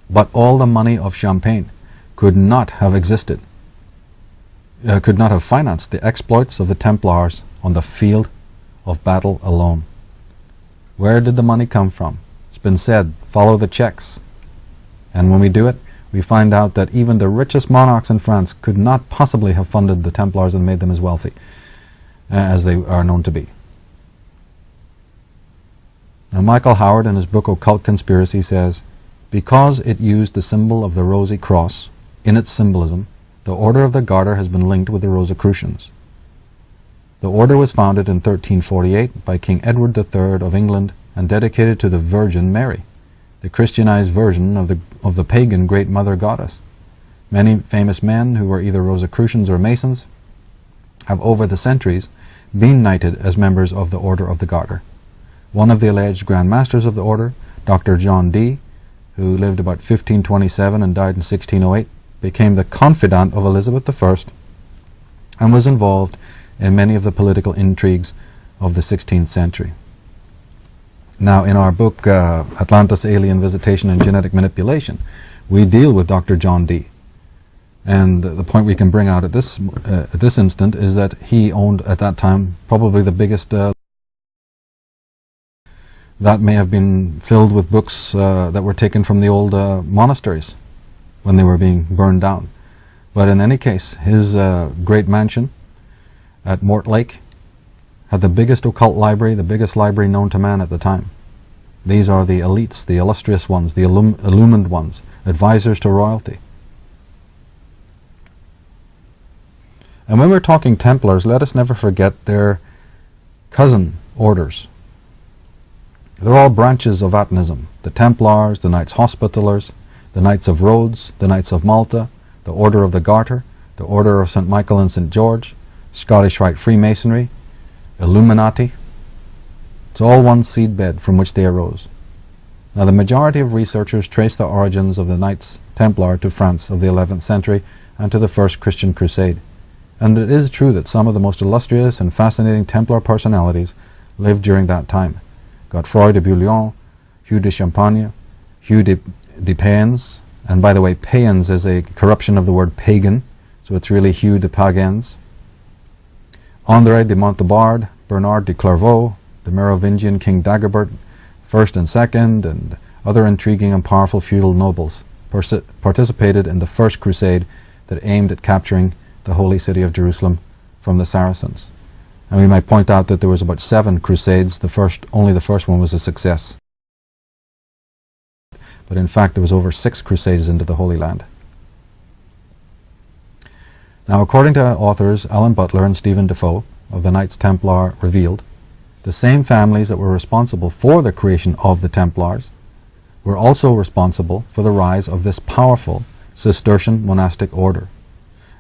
But all the money of Champagne could not have financed the exploits of the Templars on the field of battle alone. Where did the money come from? It's been said, follow the checks. And when we do it, we find out that even the richest monarchs in France could not possibly have funded the Templars and made them as wealthy as they are known to be. Now, Michael Howard, in his book Occult Conspiracy, says, because it used the symbol of the Rosy Cross in its symbolism, the Order of the Garter has been linked with the Rosicrucians. The order was founded in 1348 by King Edward III of England and dedicated to the Virgin Mary, the Christianized version of the pagan Great Mother Goddess. Many famous men who were either Rosicrucians or Masons have over the centuries been knighted as members of the Order of the Garter. One of the alleged Grand Masters of the Order, Dr. John Dee, who lived about 1527 and died in 1608, became the confidant of Elizabeth I and was involved in many of the political intrigues of the 16th century. Now, in our book, Atlantis, Alien Visitation and Genetic Manipulation, we deal with Dr. John Dee. And the point we can bring out at this instant is that he owned, at that time, probably the biggest that may have been filled with books that were taken from the old monasteries when they were being burned down. But in any case, his great mansion at Mortlake had the biggest occult library, the biggest library known to man at the time. These are the elites, the illustrious ones, the illumined ones, advisors to royalty. And when we're talking Templars, let us never forget their cousin orders. They're all branches of Atonism. The Templars, the Knights Hospitallers, the Knights of Rhodes, the Knights of Malta, the Order of the Garter, the Order of St. Michael and St. George, Scottish Rite Freemasonry, Illuminati. It's all one seedbed from which they arose. Now, the majority of researchers trace the origins of the Knights Templar to France of the 11th century and to the First Christian Crusade. And it is true that some of the most illustrious and fascinating Templar personalities lived during that time. Godefroy de Bouillon, Hugh de Champagne, Hugh de Payens, and by the way, Payens is a corruption of the word pagan, so it's really Hugh de Pagans, André de Montbard, Bernard de Clairvaux, the Merovingian King Dagobert I and II, and other intriguing and powerful feudal nobles participated in the First Crusade that aimed at capturing the holy city of Jerusalem from the Saracens. And we might point out that there was about 7 crusades. Only the first one was a success. But in fact, there was over 6 crusades into the Holy Land. Now, according to authors Alan Butler and Stephen Defoe of the Knights Templar Revealed, the same families that were responsible for the creation of the Templars were also responsible for the rise of this powerful Cistercian monastic order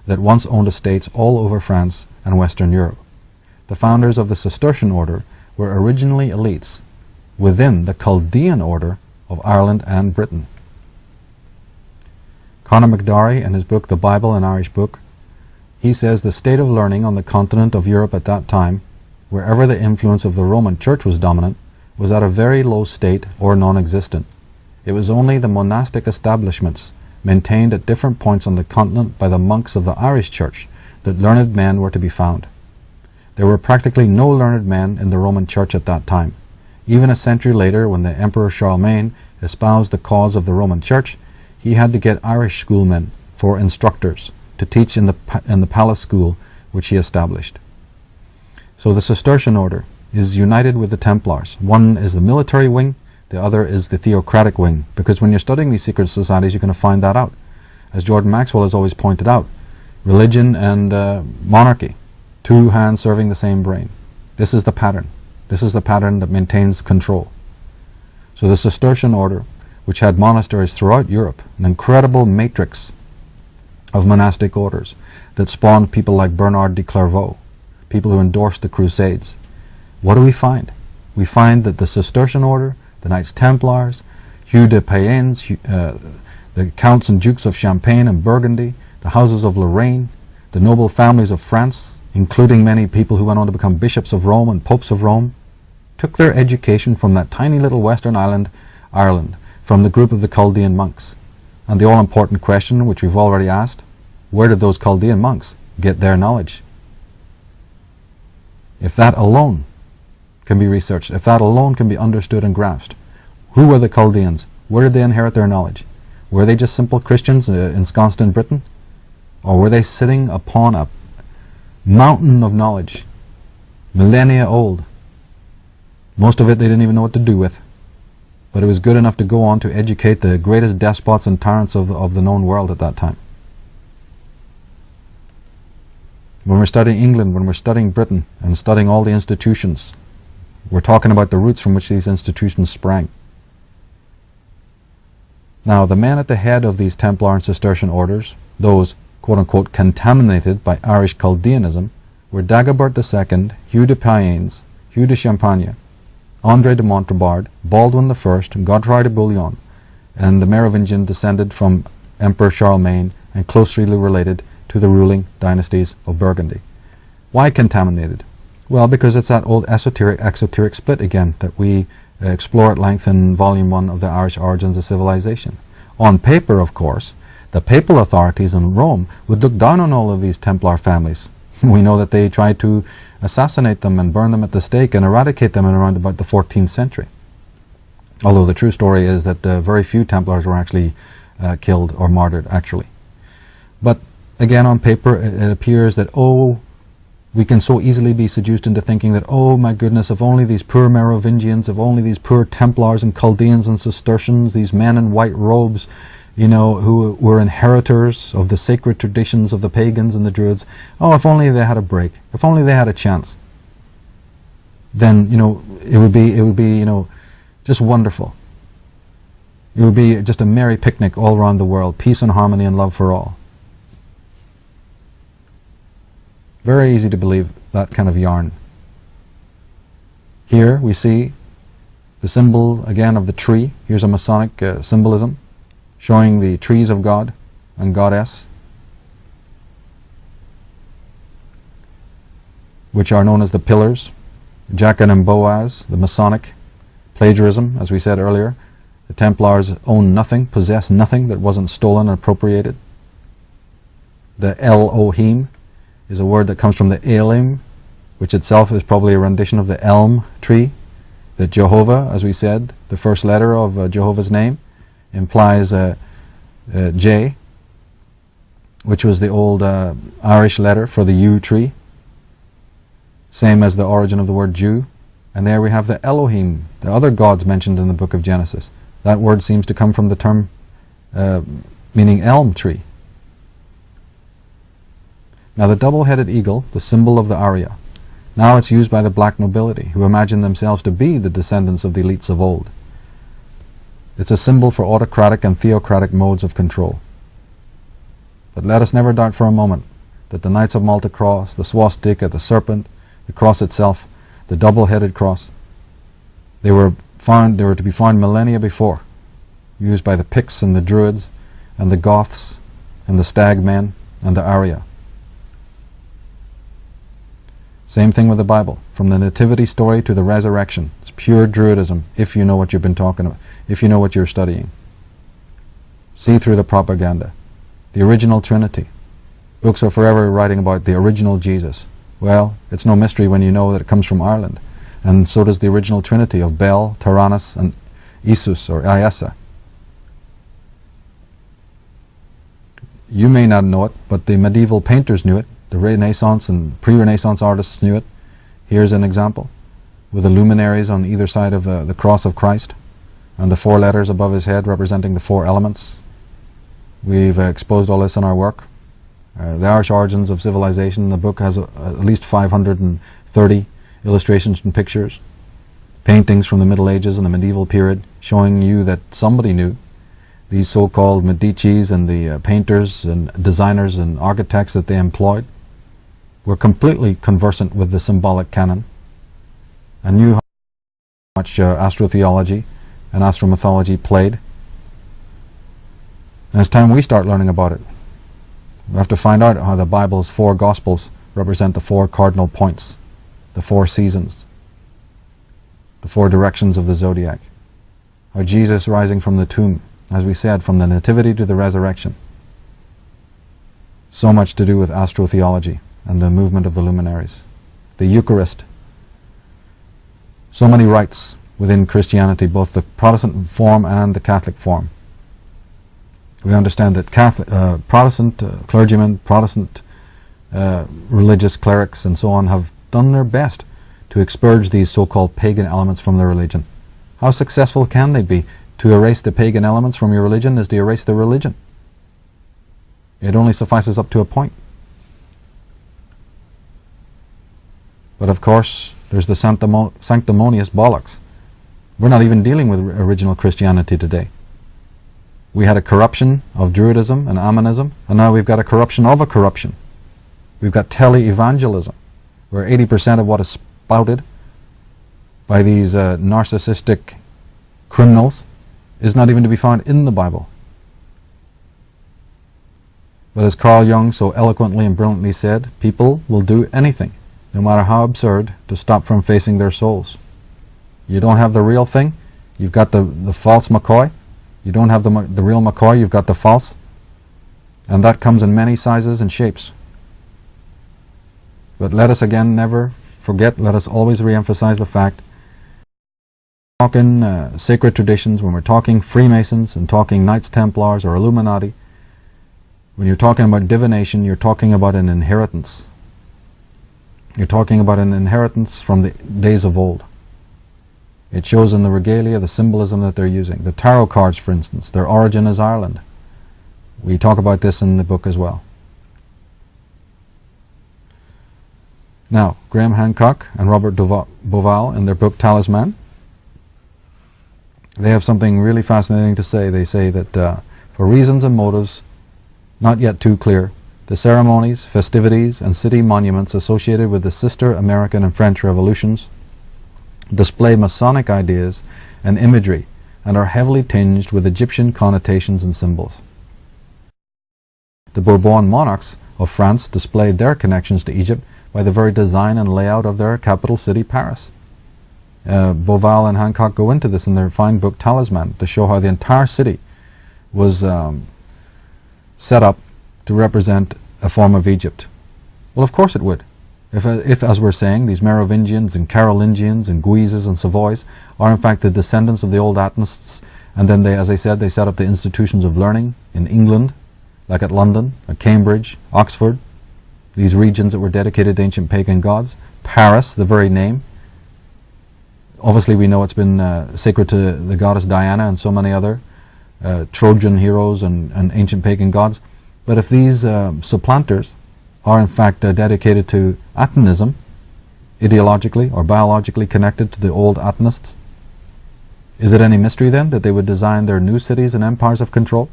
that once owned estates all over France and Western Europe. The founders of the Cistercian order were originally elites within the Chaldean order of Ireland and Britain. Conor McDarry, in his book The Bible, an Irish Book, he says the state of learning on the continent of Europe at that time, wherever the influence of the Roman Church was dominant, was at a very low state or non-existent. It was only the monastic establishments maintained at different points on the continent by the monks of the Irish Church that learned men were to be found. There were practically no learned men in the Roman Church at that time. Even a century later, when the Emperor Charlemagne espoused the cause of the Roman Church, he had to get Irish schoolmen for instructors to teach in the palace school which he established. So the Cistercian order is united with the Templars. One is the military wing, the other is the theocratic wing, because when you're studying these secret societies, you're going to find that out. As Jordan Maxwell has always pointed out, religion and monarchy, 2 hands serving the same brain. This is the pattern. This is the pattern that maintains control. So the Cistercian order, which had monasteries throughout Europe, an incredible matrix of monastic orders that spawned people like Bernard de Clairvaux, people who endorsed the Crusades. What do we find? We find that the Cistercian order, the Knights Templars, Hugh de Payens, the Counts and Dukes of Champagne and Burgundy, the houses of Lorraine, the noble families of France, including many people who went on to become bishops of Rome and popes of Rome, took their education from that tiny little western island, Ireland, from the group of the Chaldean monks. And the all-important question, which we've already asked, where did those Chaldean monks get their knowledge? If that alone can be researched, if that alone can be understood and grasped, who were the Chaldeans? Where did they inherit their knowledge? Were they just simple Christians ensconced in Britain? Or were they sitting upon a mountain of knowledge, millennia old? Most of it they didn't even know what to do with, but it was good enough to go on to educate the greatest despots and tyrants of the known world at that time. When we're studying England, when we're studying Britain, and studying all the institutions, we're talking about the roots from which these institutions sprang. Now, the men at the head of these Templar and Cistercian orders, those quote-unquote contaminated by Irish Chaldeanism, were Dagobert II, Hugh de Payens, Hugh de Champagne, André de Montrebard, Baldwin I, Godefroy de Bouillon, and the Merovingian descended from Emperor Charlemagne and closely related to the ruling dynasties of Burgundy. Why contaminated? Well, because it's that old esoteric-exoteric split again that we explore at length in Volume 1 of the Irish Origins of Civilization. On paper, of course, the papal authorities in Rome would look down on all of these Templar families. We know that they tried to assassinate them and burn them at the stake and eradicate them in around about the 14th century. Although the true story is that very few Templars were actually killed or martyred, actually. But again, on paper, it appears that, we can so easily be seduced into thinking that, oh my goodness, if only these poor Merovingians, if only these poor Templars and Chaldeans and Cistercians, these men in white robes, who were inheritors of the sacred traditions of the pagans and the Druids, if only they had a break, if only they had a chance, then, it would be, just wonderful. It would be just a merry picnic all around the world, peace and harmony and love for all. Very easy to believe that kind of yarn. Here we see the symbol again of the tree. Here's a Masonic symbolism showing the trees of God and Goddess, which are known as the pillars. Jachin and Boaz, the Masonic plagiarism, as we said earlier. The Templars own nothing, possess nothing that wasn't stolen and appropriated. The Elohim is a word that comes from the Elim, which itself is probably a rendition of the elm tree. That Jehovah, as we said, the first letter of Jehovah's name, implies J, which was the old Irish letter for the yew tree, same as the origin of the word Jew. And there we have the Elohim, the other gods mentioned in the book of Genesis. That word seems to come from the term meaning elm tree. Now the double-headed eagle, the symbol of the Arya, now it's used by the black nobility, who imagine themselves to be the descendants of the elites of old. It's a symbol for autocratic and theocratic modes of control. But let us never doubt for a moment that the Knights of Malta cross, the swastika, the serpent, the cross itself, the double-headed cross, they were to be found millennia before, used by the Picts and the Druids and the Goths and the Stag men and the Arya. Same thing with the Bible. From the nativity story to the resurrection. It's pure Druidism, if you know what you've been talking about, if you know what you're studying. See through the propaganda. The original Trinity. Books are forever writing about the original Jesus. Well, it's no mystery when you know that it comes from Ireland. And so does the original Trinity of Bel, Tyrannus, and Isus, or Iesa. You may not know it, but the medieval painters knew it. The Renaissance and pre-Renaissance artists knew it. Here's an example, with the luminaries on either side of the cross of Christ, and the four letters above his head representing the four elements. We've exposed all this in our work. The Irish Origins of Civilization, the book has at least 530 illustrations and pictures, paintings from the Middle Ages and the medieval period, showing you that somebody knew. These so-called Medicis and the painters and designers and architects that they employed, were completely conversant with the symbolic canon and knew how much astrotheology and astromythology played. And it's time we start learning about it. We have to find out how the Bible's 4 Gospels represent the 4 cardinal points, the 4 seasons, the 4 directions of the zodiac. How Jesus rising from the tomb, as we said, from the nativity to the resurrection. So much to do with astrotheology and the movement of the luminaries. The Eucharist. So many rites within Christianity, both the Protestant form and the Catholic form. We understand that Protestant clergymen, Protestant religious clerics and so on have done their best to expurge these so-called pagan elements from their religion. How successful can they be? To erase the pagan elements from your religion is to erase the religion. It only suffices up to a point. But of course, there's the sanctimonious bollocks. We're not even dealing with original Christianity today. We had a corruption of Druidism and Ammonism, and now we've got a corruption of a corruption. We've got tele-evangelism, where 80% of what is spouted by these narcissistic criminals is not even to be found in the Bible. But as Carl Jung so eloquently and brilliantly said, people will do anything, no matter how absurd, to stop from facing their souls. You don't have the real thing, you've got the false McCoy. You don't have the real McCoy, you've got the false. And that comes in many sizes and shapes. But let us again never forget, let us always re-emphasize the fact, talking sacred traditions, when we're talking Freemasons and talking Knights Templars or Illuminati, when you're talking about divination, you're talking about an inheritance. You're talking about an inheritance from the days of old. It shows in the regalia the symbolism that they're using. The tarot cards, for instance, their origin is Ireland. We talk about this in the book as well. Now, Graham Hancock and Robert Bauval, in their book Talisman, they have something really fascinating to say. They say that for reasons and motives not yet too clear, the ceremonies, festivities, and city monuments associated with the sister American and French revolutions display Masonic ideas and imagery and are heavily tinged with Egyptian connotations and symbols. The Bourbon monarchs of France displayed their connections to Egypt by the very design and layout of their capital city, Paris. Bauval and Hancock go into this in their fine book Talisman to show how the entire city was set up to represent a form of Egypt. Well, of course it would. If, as we're saying, these Merovingians and Carolingians and Guises and Savoys are in fact the descendants of the old Atnists, and then they, as I said, they set up the institutions of learning in England, like at London, at Cambridge, Oxford, these regions that were dedicated to ancient pagan gods. Paris, the very name. Obviously we know it's been sacred to the goddess Diana and so many other Trojan heroes and ancient pagan gods. But if these supplanters are in fact dedicated to Atonism, ideologically or biologically connected to the old Atonists, is it any mystery then that they would design their new cities and empires of control,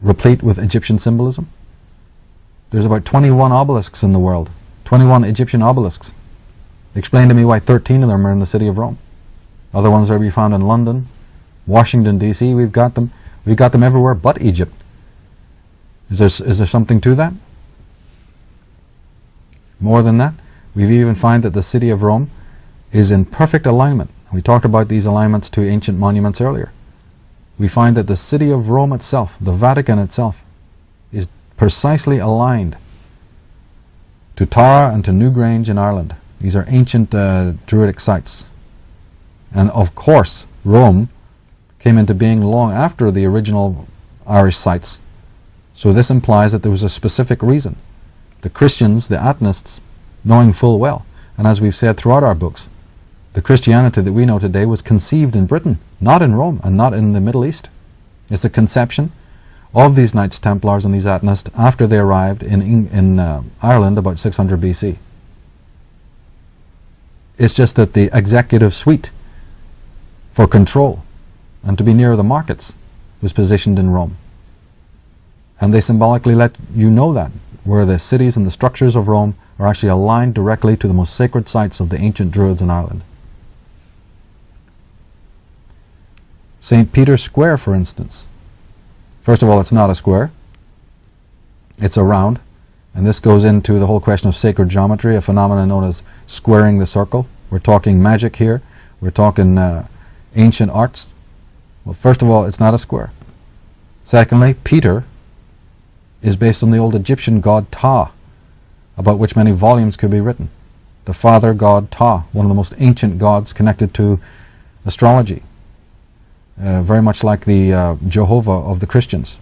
replete with Egyptian symbolism? There's about 21 obelisks in the world, 21 Egyptian obelisks. Explain to me why 13 of them are in the city of Rome. Other ones are to be found in London, Washington, D.C. We've got them everywhere but Egypt. Is there something to that? More than that, we even find that the city of Rome is in perfect alignment. We talked about these alignments to ancient monuments earlier. We find that the city of Rome itself, the Vatican itself, is precisely aligned to Tara and to Newgrange in Ireland. These are ancient Druidic sites. And of course, Rome came into being long after the original Irish sites. So this implies that there was a specific reason. The Christians, the Atonists, knowing full well, and as we've said throughout our books, the Christianity that we know today was conceived in Britain, not in Rome and not in the Middle East. It's the conception of these Knights Templars and these Atonists after they arrived in Ireland about 600 BC. It's just that the executive suite for control and to be near the markets was positioned in Rome. And they symbolically let you know that, where the cities and the structures of Rome are actually aligned directly to the most sacred sites of the ancient Druids in Ireland. St. Peter's Square, for instance. First of all, it's not a square. It's a round. And this goes into the whole question of sacred geometry, a phenomenon known as squaring the circle. We're talking magic here. We're talking ancient arts. Well, first of all, it's not a square. Secondly, Peter is based on the old Egyptian god Ptah, about which many volumes could be written. The father god Ptah, one of the most ancient gods connected to astrology. Very much like the Jehovah of the Christians.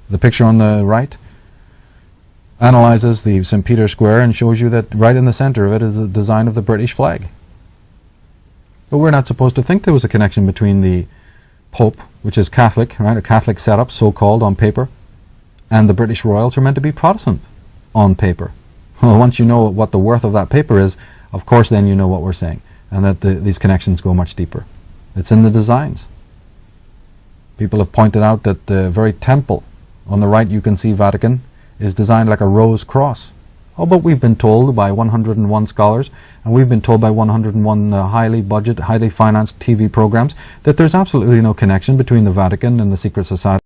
The picture on the right analyzes the St. Peter's Square and shows you that right in the center of it is the design of the British flag. But we're not supposed to think there was a connection between the Pope, which is Catholic, right, a Catholic setup, so-called, on paper, and the British royals are meant to be Protestant on paper. Well, once you know what the worth of that paper is, of course then you know what we're saying, and that these connections go much deeper. It's in the designs. People have pointed out that the very temple on the right, you can see Vatican, is designed like a rose cross. Oh, but we've been told by 101 scholars, and we've been told by 101 highly budget, highly financed TV programs, that there's absolutely no connection between the Vatican and the secret society,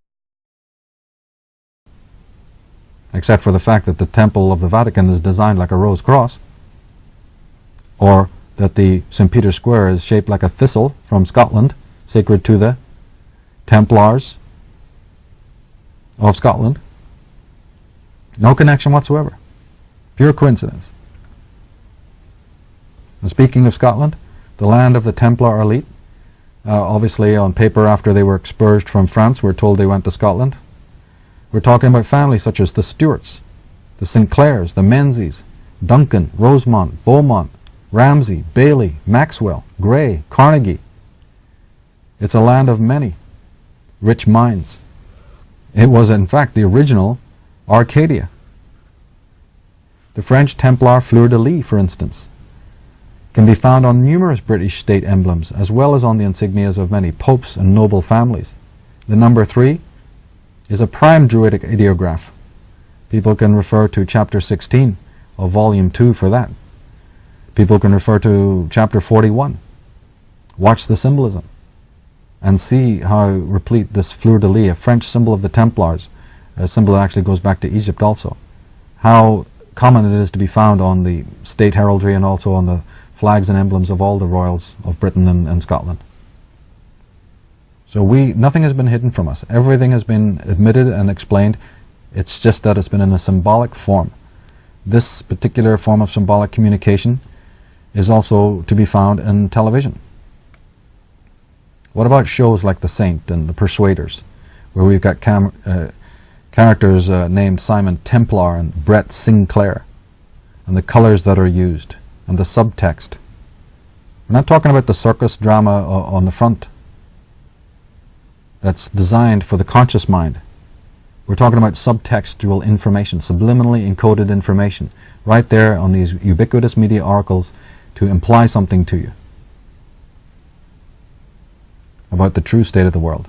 except for the fact that the temple of the Vatican is designed like a rose cross, or that the St. Peter's Square is shaped like a thistle from Scotland, sacred to the Templars of Scotland. No connection whatsoever. Pure coincidence. And speaking of Scotland, the land of the Templar elite, obviously on paper after they were expurged from France, we're told they went to Scotland. We're talking about families such as the Stuarts, the Sinclairs, the Menzies, Duncan, Rosemont, Beaumont, Ramsay, Bailey, Maxwell, Grey, Carnegie. It's a land of many rich minds. It was in fact the original Arcadia. The French Templar fleur-de-lis, for instance, can be found on numerous British state emblems, as well as on the insignias of many popes and noble families. The number 3 is a prime Druidic ideograph. People can refer to chapter 16 of volume 2 for that. People can refer to chapter 41. Watch the symbolism and see how replete this fleur-de-lis, a French symbol of the Templars, a symbol that actually goes back to Egypt also, how common it is to be found on the state heraldry and also on the flags and emblems of all the royals of Britain and Scotland. So nothing has been hidden from us. Everything has been admitted and explained. It's just that it's been in a symbolic form. This particular form of symbolic communication is also to be found in television. What about shows like The Saint and The Persuaders, where we've got characters named Simon Templar and Brett Sinclair, and the colors that are used, and the subtext. We're not talking about the circus drama on the front that's designed for the conscious mind. We're talking about subtextual information, subliminally encoded information, right there on these ubiquitous media oracles to imply something to you about the true state of the world.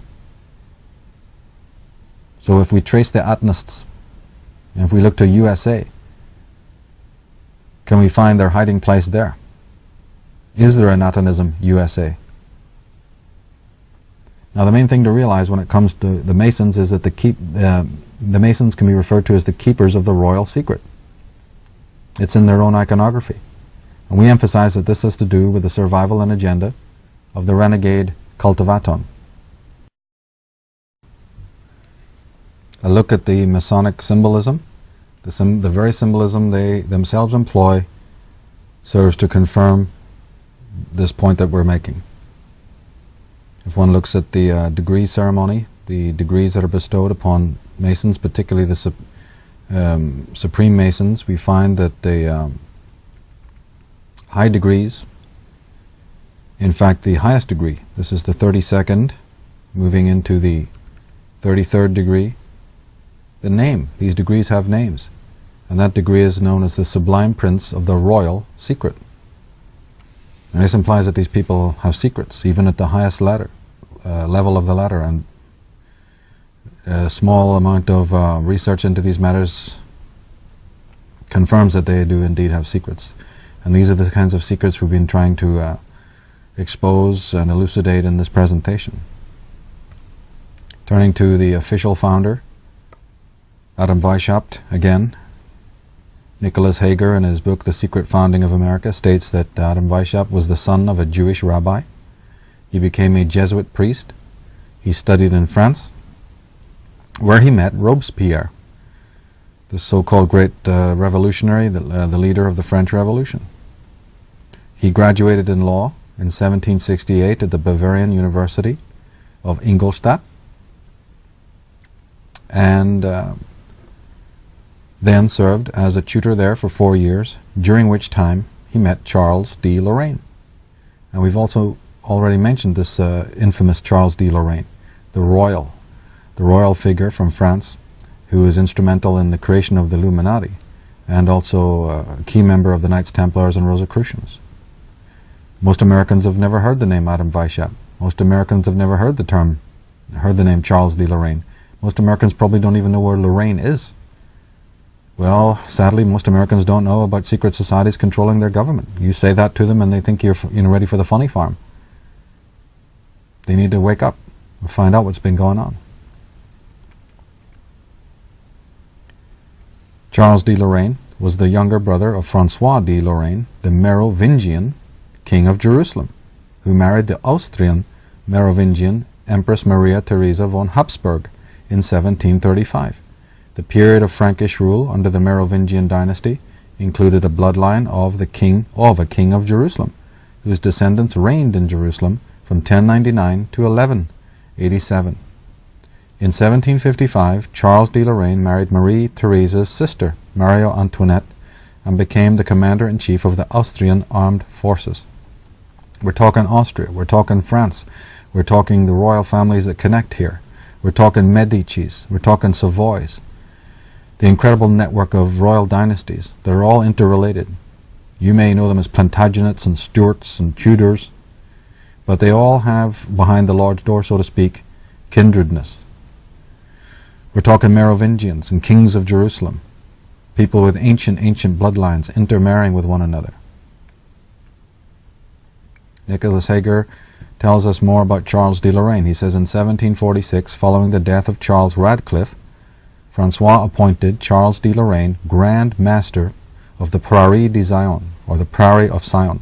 So if we trace the Atonists, and if we look to USA, can we find their hiding place there? Is there an Atonism USA? Now the main thing to realize when it comes to the Masons is that the Masons can be referred to as the keepers of the royal secret. It's in their own iconography. And we emphasize that this has to do with the survival and agenda of the renegade cult of Aton. A look at the Masonic symbolism. The very symbolism they themselves employ serves to confirm this point that we're making. If one looks at the degree ceremony, the degrees that are bestowed upon Masons, particularly the Supreme Masons, we find that the high degrees, in fact the highest degree, this is the 32nd, moving into the 33rd degree. The name, these degrees have names, and that degree is known as the Sublime Prince of the Royal Secret. And this implies that these people have secrets, even at the highest level of the ladder, and A small amount of research into these matters confirms that they do indeed have secrets. And these are the kinds of secrets we've been trying to expose and elucidate in this presentation. Turning to the official founder, Adam Weishaupt, again, Nicholas Hager, in his book The Secret Founding of America, states that Adam Weishaupt was the son of a Jewish rabbi. He became a Jesuit priest. He studied in France, where he met Robespierre, the so-called great revolutionary, the leader of the French Revolution. He graduated in law in 1768 at the Bavarian University of Ingolstadt, and then served as a tutor there for 4 years, during which time he met Charles de Lorraine. And we've also already mentioned this infamous Charles de Lorraine, the royal figure from France, who was instrumental in the creation of the Illuminati, and also a key member of the Knights Templars and Rosicrucians. Most Americans have never heard the name Adam Weishaupt. Most Americans have never heard the name Charles de Lorraine. Most Americans probably don't even know where Lorraine is. Well, sadly, most Americans don't know about secret societies controlling their government. You say that to them and they think you're ready for the funny farm. They need to wake up and find out what's been going on. Charles de Lorraine was the younger brother of Francois de Lorraine, the Merovingian king of Jerusalem, who married the Austrian Merovingian Empress Maria Theresa von Habsburg in 1735. The period of Frankish rule under the Merovingian dynasty included a bloodline of a king of Jerusalem, whose descendants reigned in Jerusalem from 1099 to 1187. In 1755, Charles de Lorraine married Marie Theresa's sister, Marie Antoinette, and became the commander-in-chief of the Austrian armed forces. We're talking Austria, we're talking France, we're talking the royal families that connect here, we're talking Medici's, we're talking Savoy's, the incredible network of royal dynasties that are all interrelated. You may know them as Plantagenets and Stuarts and Tudors, but they all have, behind the large door, so to speak, kindredness. We're talking Merovingians and kings of Jerusalem, people with ancient bloodlines intermarrying with one another. Nicholas Hager tells us more about Charles de Lorraine. He says in 1746, following the death of Charles Radcliffe, Francois appointed Charles de Lorraine Grand Master of the Prairie de Zion, or the Prairie of Sion.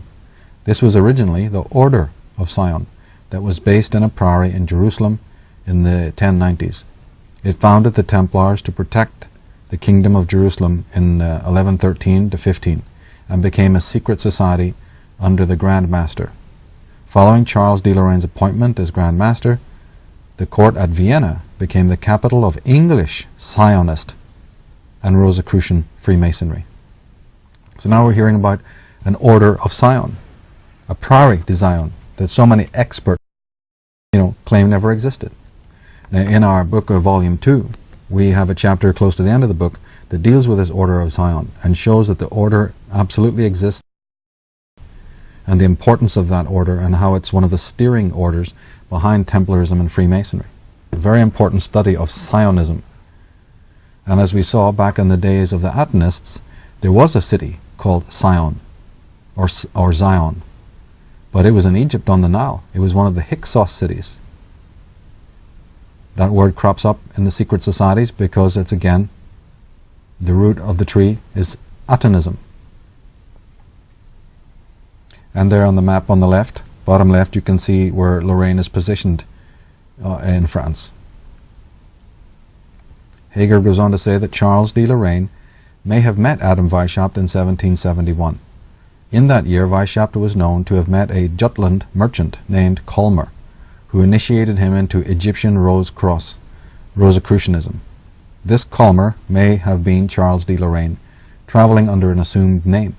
This was originally the Order of Sion that was based in a priory in Jerusalem in the 1090s. It founded the Templars to protect the Kingdom of Jerusalem in 1113 to 15, and became a secret society under the Grand Master. Following Charles de Lorraine's appointment as Grand Master, the court at Vienna became the capital of English Zionist and Rosicrucian Freemasonry. So now we're hearing about an Order of Sion, a Prairie de Zion that so many experts claim never existed. Now, in our book of Volume 2, we have a chapter close to the end of the book that deals with this Order of Sion and shows that the order absolutely exists, and the importance of that order, and how it's one of the steering orders behind Templarism and Freemasonry. A very important study of Zionism. And as we saw back in the days of the Atenists, there was a city called Sion, or Zion, but it was in Egypt on the Nile. It was one of the Hyksos cities. That word crops up in the secret societies because it's, again, the root of the tree is Atonism. And there on the map on the left, bottom left, you can see where Lorraine is positioned in France. Hager goes on to say that Charles de Lorraine may have met Adam Weishaupt in 1771. In that year, Weishaupt was known to have met a Jutland merchant named Colmer, who initiated him into Egyptian Rosicrucianism. This Colmer may have been Charles de Lorraine, traveling under an assumed name.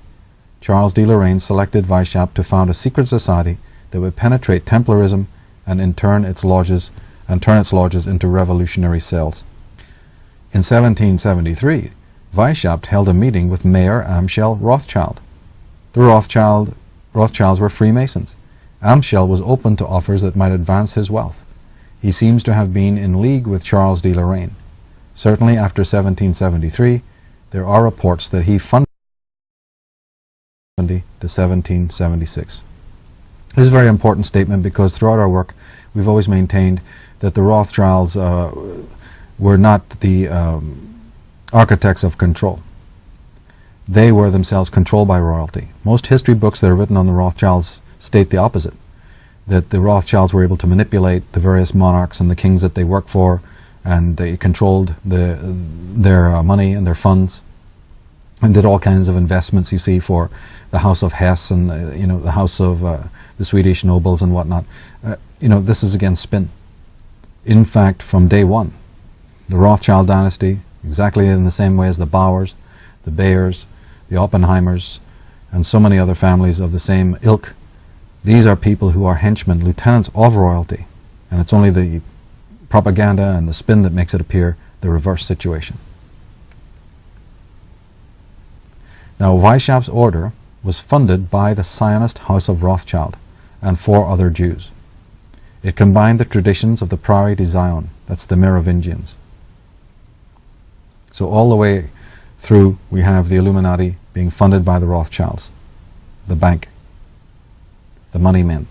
Charles de Lorraine selected Weishaupt to found a secret society that would penetrate Templarism and turn its lodges into revolutionary cells. In 1773, Weishaupt held a meeting with Mayor Amschel Rothschild. The Rothschilds were Freemasons. Amschel was open to offers that might advance his wealth. he seems to have been in league with Charles de Lorraine. Certainly after 1773, there are reports that he funded to 1776. This is a very important statement because throughout our work we've always maintained that the Rothschilds were not the architects of control. They were themselves controlled by royalty. Most history books that are written on the Rothschilds state the opposite, that the Rothschilds were able to manipulate the various monarchs and the kings that they worked for, and they controlled their money and their funds, and did all kinds of investments, you see, for the House of Hesse and the House of the Swedish nobles and whatnot. This is again spin. In fact, from day one, the Rothschild dynasty, exactly in the same way as the Bauers, the Bayers, the Oppenheimers, and so many other families of the same ilk, these are people who are henchmen, lieutenants of royalty, and it's only the propaganda and the spin that makes it appear the reverse situation. Now, Weishaft's order was funded by the Zionist House of Rothschild and 4 other Jews. It combined the traditions of the Prairie de Zion, that's the Merovingians. So all the way through we have the Illuminati being funded by the Rothschilds, the bank, the money men.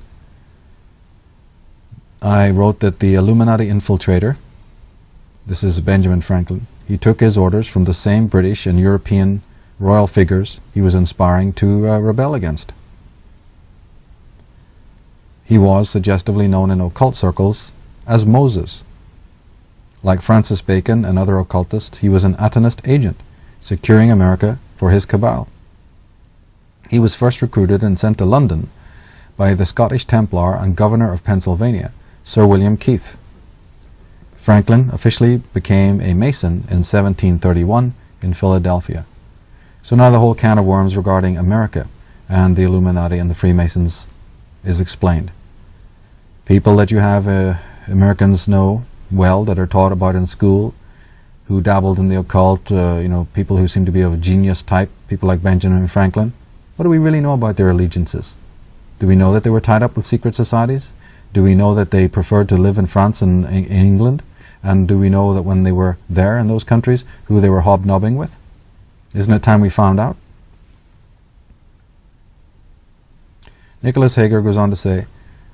I wrote that the Illuminati infiltrator, this is Benjamin Franklin, he took his orders from the same British and European royal figures he was inspiring to rebel against. He was suggestively known in occult circles as Moses. Like Francis Bacon and other occultists, he was an Atenist agent, securing America for his cabal. He was first recruited and sent to London by the Scottish Templar and Governor of Pennsylvania, Sir William Keith. Franklin officially became a Mason in 1731 in Philadelphia. So now the whole can of worms regarding America and the Illuminati and the Freemasons is explained. People that you have Americans know well, that are taught about in school, who dabbled in the occult, people who seem to be of a genius type, people like Benjamin Franklin. What do we really know about their allegiances? Do we know that they were tied up with secret societies? Do we know that they preferred to live in France and in England? And do we know that when they were there in those countries, who they were hobnobbing with? Isn't it time we found out? Nicholas Hager goes on to say,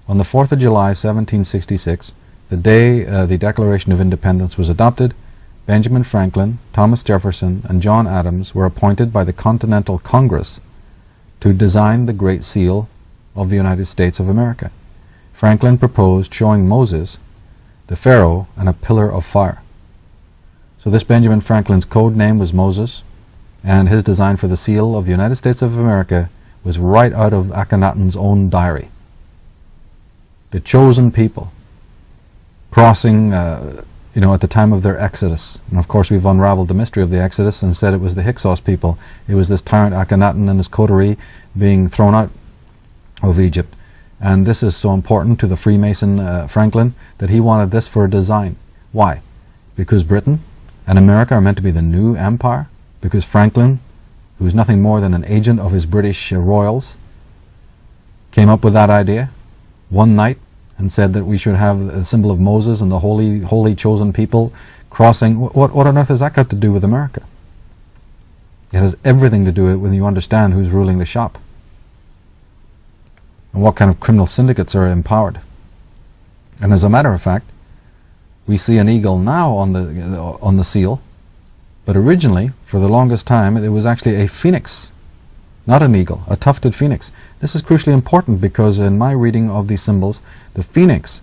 on the 4th of July 1766, the day the Declaration of Independence was adopted, Benjamin Franklin, Thomas Jefferson, and John Adams were appointed by the Continental Congress to design the Great Seal of the United States of America. Franklin proposed showing Moses, the Pharaoh, and a pillar of fire. So this Benjamin Franklin's code name was Moses, and his design for the seal of the United States of America was right out of Akhenaten's own diary. The chosen people crossing, at the time of their exodus. And of course we've unraveled the mystery of the exodus and said it was the Hyksos people. It was this tyrant Akhenaten and his coterie being thrown out of Egypt. And this is so important to the Freemason Franklin that he wanted this for a design. Why? Because Britain and America are meant to be the new empire? Because Franklin, who was nothing more than an agent of his British royals, came up with that idea one night and said that we should have a symbol of Moses and the holy chosen people crossing. What on earth has that got to do with America? It has everything to do with it when you understand who's ruling the shop and what kind of criminal syndicates are empowered. And as a matter of fact, we see an eagle now on the seal, but originally, for the longest time, it was actually a phoenix, not an eagle, a tufted phoenix. This is crucially important because in my reading of these symbols, the phoenix,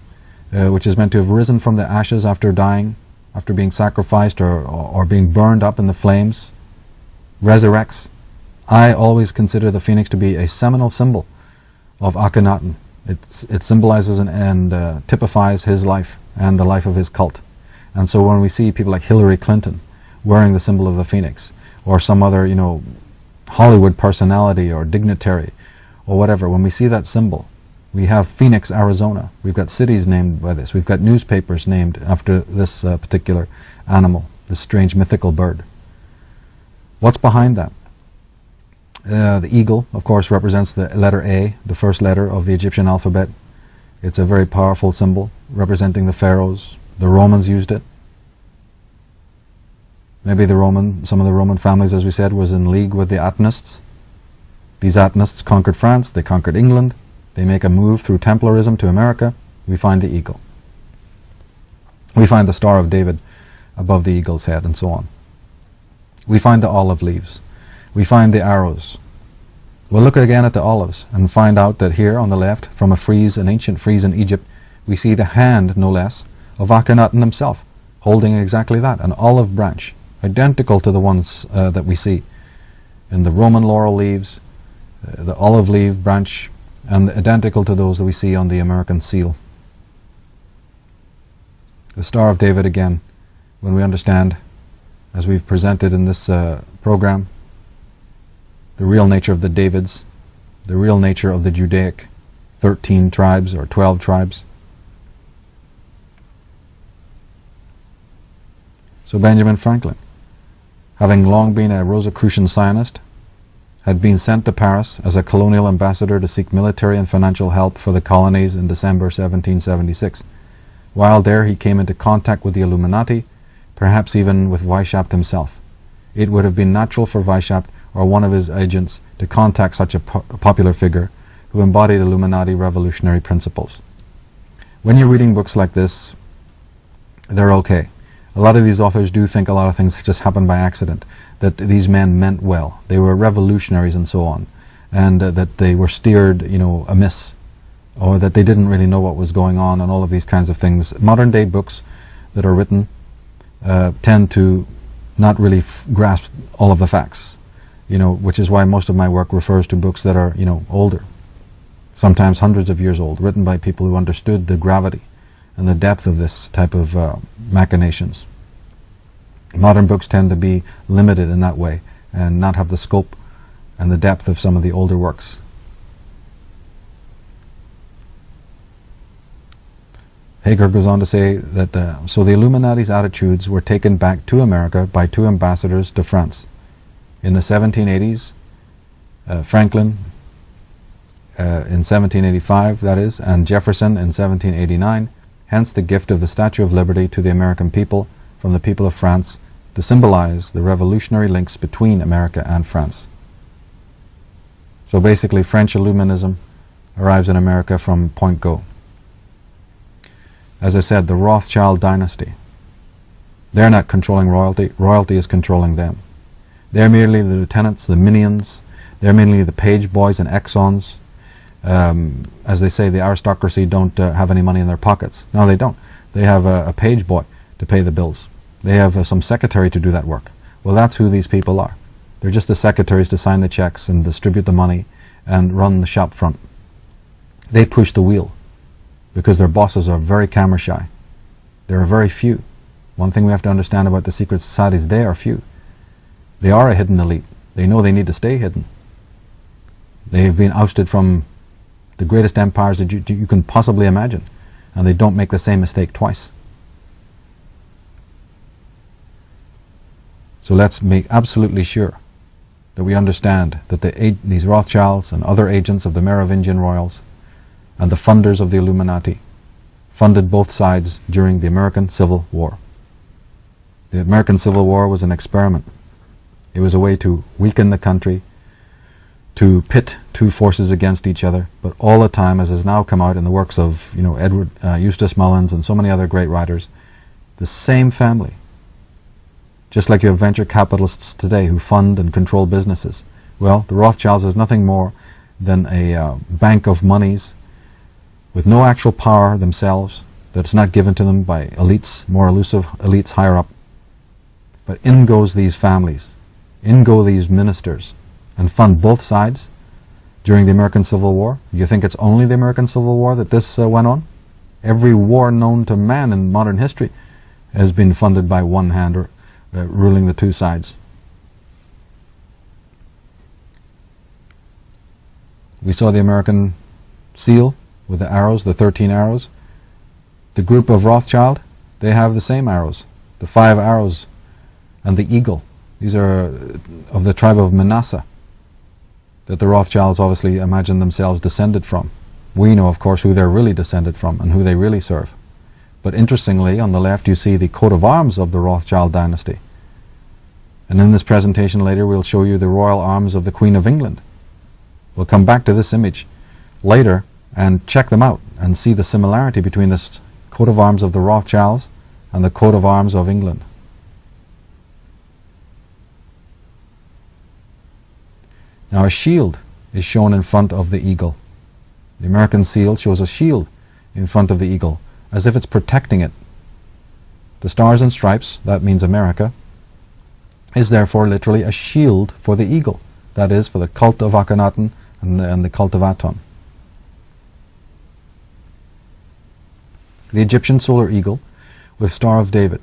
which is meant to have risen from the ashes after dying, after being sacrificed or being burned up in the flames, resurrects. I always consider the phoenix to be a seminal symbol of Akhenaten. It symbolizes and typifies his life and the life of his cult. And so when we see people like Hillary Clinton wearing the symbol of the phoenix, or some other, Hollywood personality or dignitary or whatever, when we see that symbol, we have Phoenix, Arizona. We've got cities named by this. We've got newspapers named after this particular animal, this strange mythical bird. What's behind that? The eagle, of course, represents the letter A, the first letter of the Egyptian alphabet. It's a very powerful symbol. representing the pharaohs. The Romans used it. Maybe some of the Roman families, as we said, was in league with the Atenists. These Atenists conquered France, they conquered England, they make a move through Templarism to America. We find the eagle. We find the Star of David above the eagle's head, and so on. We find the olive leaves. We find the arrows. We'll look again at the olives and find out that here on the left, from a frieze, an ancient frieze in Egypt, we see the hand, no less, of Akhenaten himself, holding exactly that, an olive branch, identical to the ones that we see in the Roman laurel leaves, the olive leaf branch, and identical to those that we see on the American seal. The Star of David, again, when we understand, as we've presented in this program, the real nature of the Davids, the real nature of the Judaic 13 tribes or 12 tribes. So Benjamin Franklin, having long been a Rosicrucian Zionist, had been sent to Paris as a colonial ambassador to seek military and financial help for the colonies in December 1776. While there he came into contact with the Illuminati, perhaps even with Weishaupt himself. It would have been natural for Weishaupt or one of his agents to contact such a popular figure who embodied Illuminati revolutionary principles. When you're reading books like this, they're okay. A lot of these authors do think a lot of things just happened by accident, that these men meant well, they were revolutionaries and so on, and that they were steered, amiss, or that they didn't really know what was going on, and all of these kinds of things. Modern day books that are written tend to not really grasp all of the facts, which is why most of my work refers to books that are, older, sometimes hundreds of years old, written by people who understood the gravity and the depth of this type of machinations. Modern books tend to be limited in that way and not have the scope and the depth of some of the older works. Hager goes on to say that so the Illuminati's attitudes were taken back to America by two ambassadors to France. In the 1780s, Franklin in 1785, that is, and Jefferson in 1789, hence the gift of the Statue of Liberty to the American people from the people of France to symbolize the revolutionary links between America and France. So basically French Illuminism arrives in America from point go. As I said, the Rothschild dynasty, they're not controlling royalty, royalty is controlling them. They're merely the lieutenants, the minions, they're merely the page boys and exons. As they say, the aristocracy don't have any money in their pockets. No, they don't. They have a page boy to pay the bills. They have some secretary to do that work. Well, that's who these people are. They're just the secretaries to sign the checks and distribute the money and run the shop front. They push the wheel because their bosses are very camera shy. There are very few. One thing we have to understand about the secret societies, they are few. They are a hidden elite. They know they need to stay hidden. They have been ousted from the greatest empires that you can possibly imagine, and they don't make the same mistake twice. So let's make absolutely sure that we understand that these Rothschilds and other agents of the Merovingian royals and the funders of the Illuminati funded both sides during the American Civil War. The American Civil War was an experiment. It was a way to weaken the country, to pit two forces against each other, but all the time, as has now come out in the works of Edward Eustace Mullins and so many other great writers, the same family. Just like you have venture capitalists today who fund and control businesses. Well, the Rothschilds is nothing more than a bank of monies with no actual power themselves, that's not given to them by elites, more elusive elites higher up. But in goes these families, in go these ministers, and fund both sides during the American Civil War. You think it's only the American Civil War that this went on? Every war known to man in modern history has been funded by one hand or ruling the two sides. We saw the American seal with the arrows, the 13 arrows. The group of Rothschild, they have the same arrows, the 5 arrows, and the eagle. These are of the tribe of Manasseh, that the Rothschilds obviously imagine themselves descended from. We know, of course, who they're really descended from and who they really serve. But interestingly, on the left you see the coat of arms of the Rothschild dynasty. And in this presentation later we'll show you the royal arms of the Queen of England. We'll come back to this image later and check them out and see the similarity between this coat of arms of the Rothschilds and the coat of arms of England. Now a shield is shown in front of the eagle. The American seal shows a shield in front of the eagle, as if it's protecting it. The stars and stripes, that means America, is therefore literally a shield for the eagle, that is, for the cult of Akhenaten and the cult of Aton. The Egyptian solar eagle with Star of David.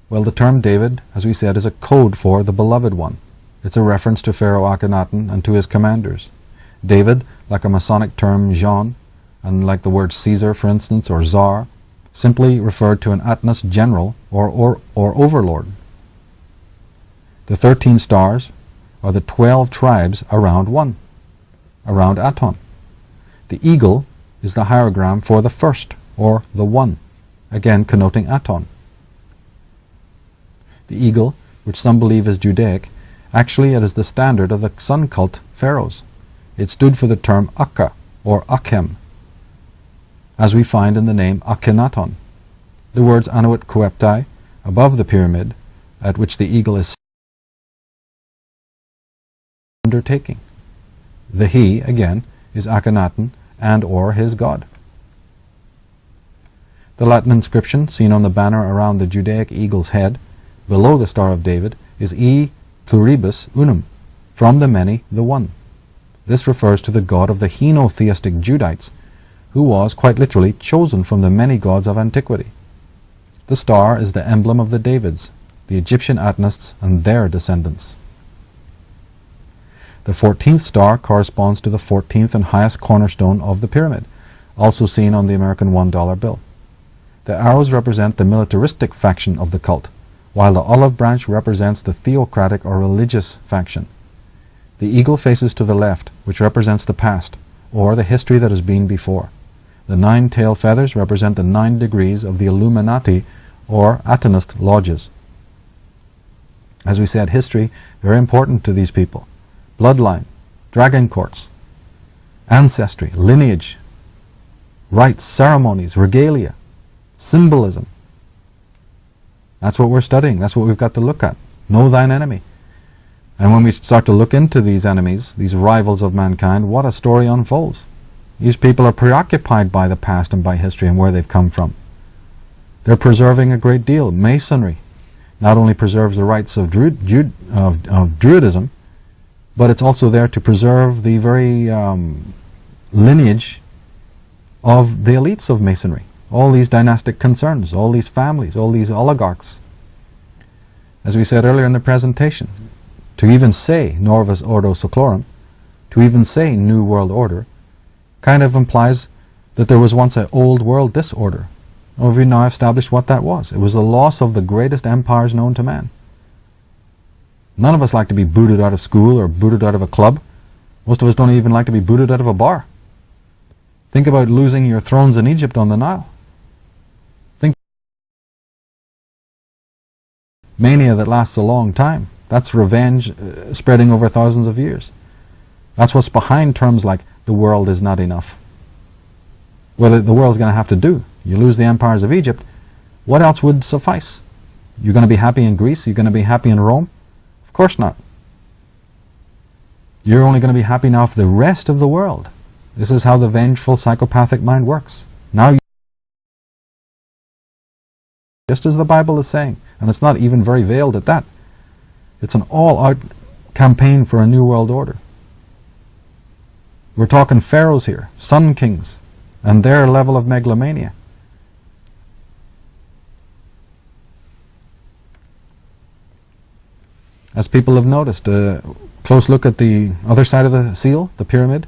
Well, the term David, as we said, is a code for the beloved one. It's a reference to Pharaoh Akhenaten and to his commanders. David, like a Masonic term Jean, and like the word Caesar, for instance, or Tsar, simply referred to an Atonist general or overlord. The 13 stars are the 12 tribes around one, around Aton. The eagle is the hierogram for the first, or the one, again connoting Aton. The eagle, which some believe is Judaic, actually it is the standard of the sun cult pharaohs. It stood for the term Akka, or Akhem, as we find in the name Akhenaton. The words Anuit Kueptai, above the pyramid, at which the eagle is undertaking. The he, again, is Akhenaten and or his god. The Latin inscription seen on the banner around the Judaic eagle's head, below the Star of David, is E pluribus unum, from the many, the one. This refers to the god of the henotheistic Judites, who was, quite literally, chosen from the many gods of antiquity. The star is the emblem of the Davids, the Egyptian Atonists and their descendants. The 14th star corresponds to the 14th and highest cornerstone of the pyramid, also seen on the American $1 bill. The arrows represent the militaristic faction of the cult, while the olive branch represents the theocratic or religious faction. The eagle faces to the left, which represents the past, or the history that has been before. The 9 tail feathers represent the 9 degrees of the Illuminati, or Atonist lodges. As we said, history, very important to these people. Bloodline, dragon courts, ancestry, lineage, rites, ceremonies, regalia, symbolism. That's what we're studying. That's what we've got to look at. Know thine enemy. And when we start to look into these enemies, these rivals of mankind, what a story unfolds. These people are preoccupied by the past and by history and where they've come from. They're preserving a great deal. Masonry not only preserves the rites of Druidism, but it's also there to preserve the very lineage of the elites of Masonry. All these dynastic concerns, all these families, all these oligarchs. As we said earlier in the presentation, to even say Norvis Ordo Seclorum, to even say New World Order, kind of implies that there was once an old world disorder. We've now established what that was. It was the loss of the greatest empires known to man. None of us like to be booted out of school or booted out of a club. Most of us don't even like to be booted out of a bar. Think about losing your thrones in Egypt on the Nile. Think mania that lasts a long time. That's revenge spreading over thousands of years. That's what's behind terms like the world is not enough. Well, the world's going to have to do. You lose the empires of Egypt, what else would suffice? You're going to be happy in Greece? You're going to be happy in Rome? Of course not. You're only going to be happy now for the rest of the world. This is how the vengeful psychopathic mind works. Now, just as the Bible is saying, and it's not even very veiled at that, it's an all-out campaign for a new world order. We're talking pharaohs here, sun kings, and their level of megalomania. As people have noticed, a close look at the other side of the seal, the pyramid.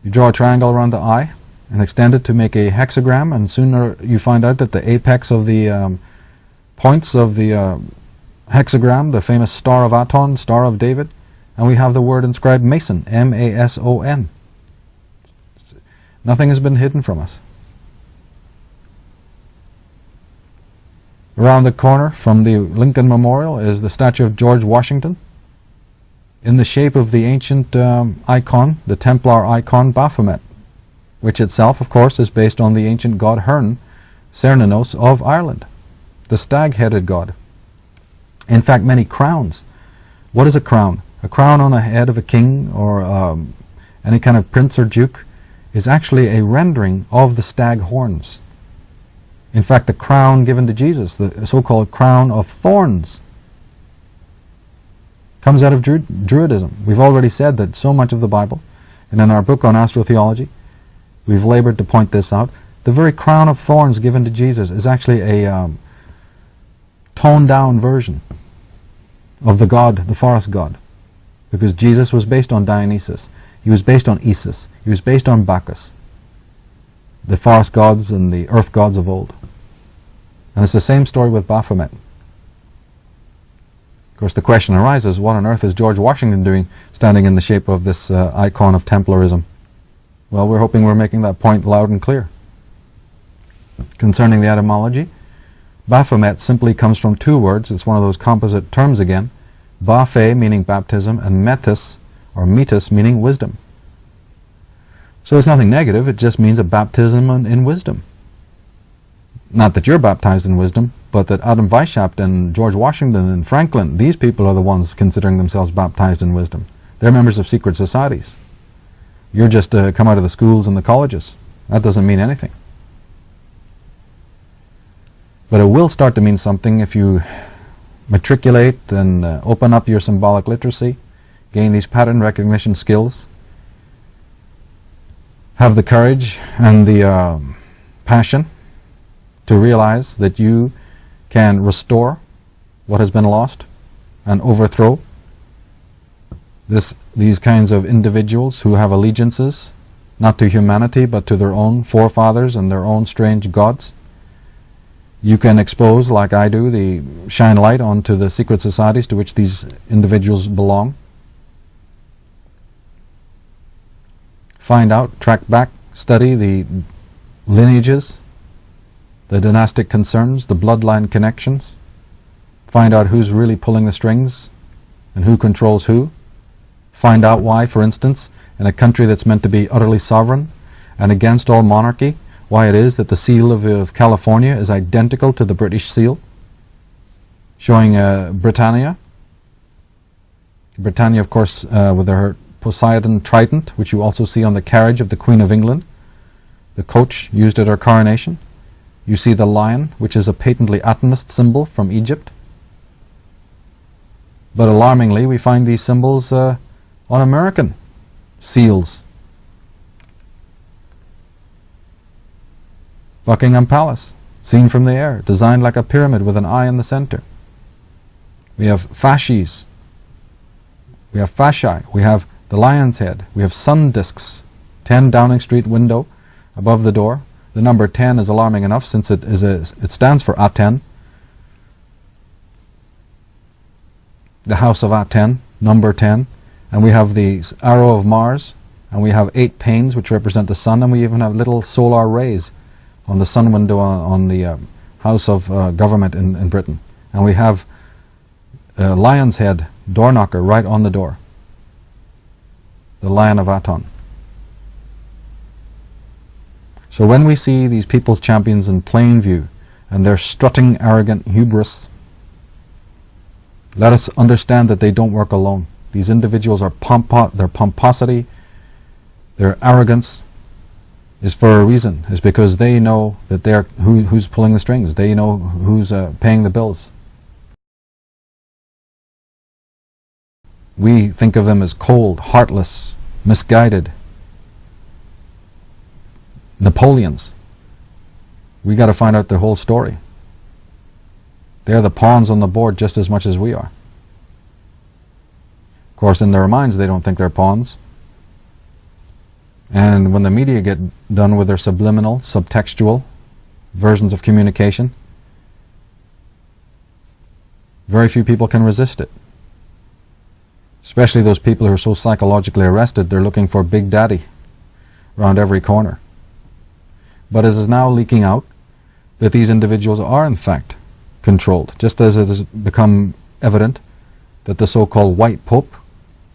You draw a triangle around the eye and extend it to make a hexagram, and sooner you find out that the apex of the points of the hexagram, the famous Star of Aton, Star of David, and we have the word inscribed Mason, M-A-S-O-N. Nothing has been hidden from us. Around the corner from the Lincoln Memorial is the statue of George Washington in the shape of the ancient icon, the Templar icon Baphomet, which itself, of course, is based on the ancient god Herne, Cernunnos of Ireland, the stag-headed god. In fact, many crowns. What is a crown? A crown on the head of a king or any kind of prince or duke is actually a rendering of the stag horns. In fact, the crown given to Jesus, the so-called crown of thorns, comes out of Druidism. We've already said that so much of the Bible, and in our book on astrotheology, we've labored to point this out. The very crown of thorns given to Jesus is actually a toned-down version of the god, the forest god, because Jesus was based on Dionysus. He was based on Isis. He was based on Bacchus, the forest gods and the earth gods of old. And it's the same story with Baphomet. Of course, the question arises, what on earth is George Washington doing standing in the shape of this icon of Templarism? Well, we're hoping we're making that point loud and clear. Concerning the etymology, Baphomet simply comes from two words. It's one of those composite terms again. Baphe, meaning baptism, and metis, or metis, meaning wisdom. So it's nothing negative, it just means a baptism in wisdom. Not that you're baptized in wisdom, but that Adam Weishaupt and George Washington and Franklin, these people are the ones considering themselves baptized in wisdom. They're members of secret societies. You're just come out of the schools and the colleges. That doesn't mean anything. But it will start to mean something if you matriculate and open up your symbolic literacy, gain these pattern recognition skills, have the courage and the passion to realize that you can restore what has been lost and overthrow these kinds of individuals who have allegiances not to humanity but to their own forefathers and their own strange gods. You can expose, like I do, shine light onto the secret societies to which these individuals belong. Find out, track back, study the lineages, the dynastic concerns, the bloodline connections. Find out who's really pulling the strings and who controls who. Find out why, for instance, in a country that's meant to be utterly sovereign and against all monarchy, why it is that the seal of California is identical to the British seal, showing Britannia. Britannia, of course, with her Poseidon trident, which you also see on the carriage of the Queen of England, the coach used at her coronation. You see the lion, which is a patently Atonist symbol from Egypt. But alarmingly, we find these symbols on American seals. Buckingham Palace, seen from the air, designed like a pyramid with an eye in the center. We have fasces. We have fasci. We have the lion's head. We have sun discs. 10 Downing Street window above the door. The number 10 is alarming enough since it stands for Aten. The house of Aten, number 10. And we have the arrow of Mars. And we have 8 panes which represent the sun. And we even have little solar rays on the sun window on the House of Government in Britain. And we have a lion's head door knocker right on the door. The Lion of Aton. So when we see these people's champions in plain view and their strutting arrogant hubris, let us understand that they don't work alone. These individuals are their pomposity, their arrogance is for a reason. It's because they know that they're who's pulling the strings. They know who's paying the bills. We think of them as cold, heartless, misguided Napoleons. We got to find out their whole story. They're the pawns on the board just as much as we are. Of course, in their minds, they don't think they're pawns. And when the media get done with their subliminal, subtextual versions of communication, very few people can resist it. Especially those people who are so psychologically arrested, they're looking for Big Daddy around every corner. But it is now leaking out that these individuals are, in fact, controlled. Just as it has become evident that the so-called white pope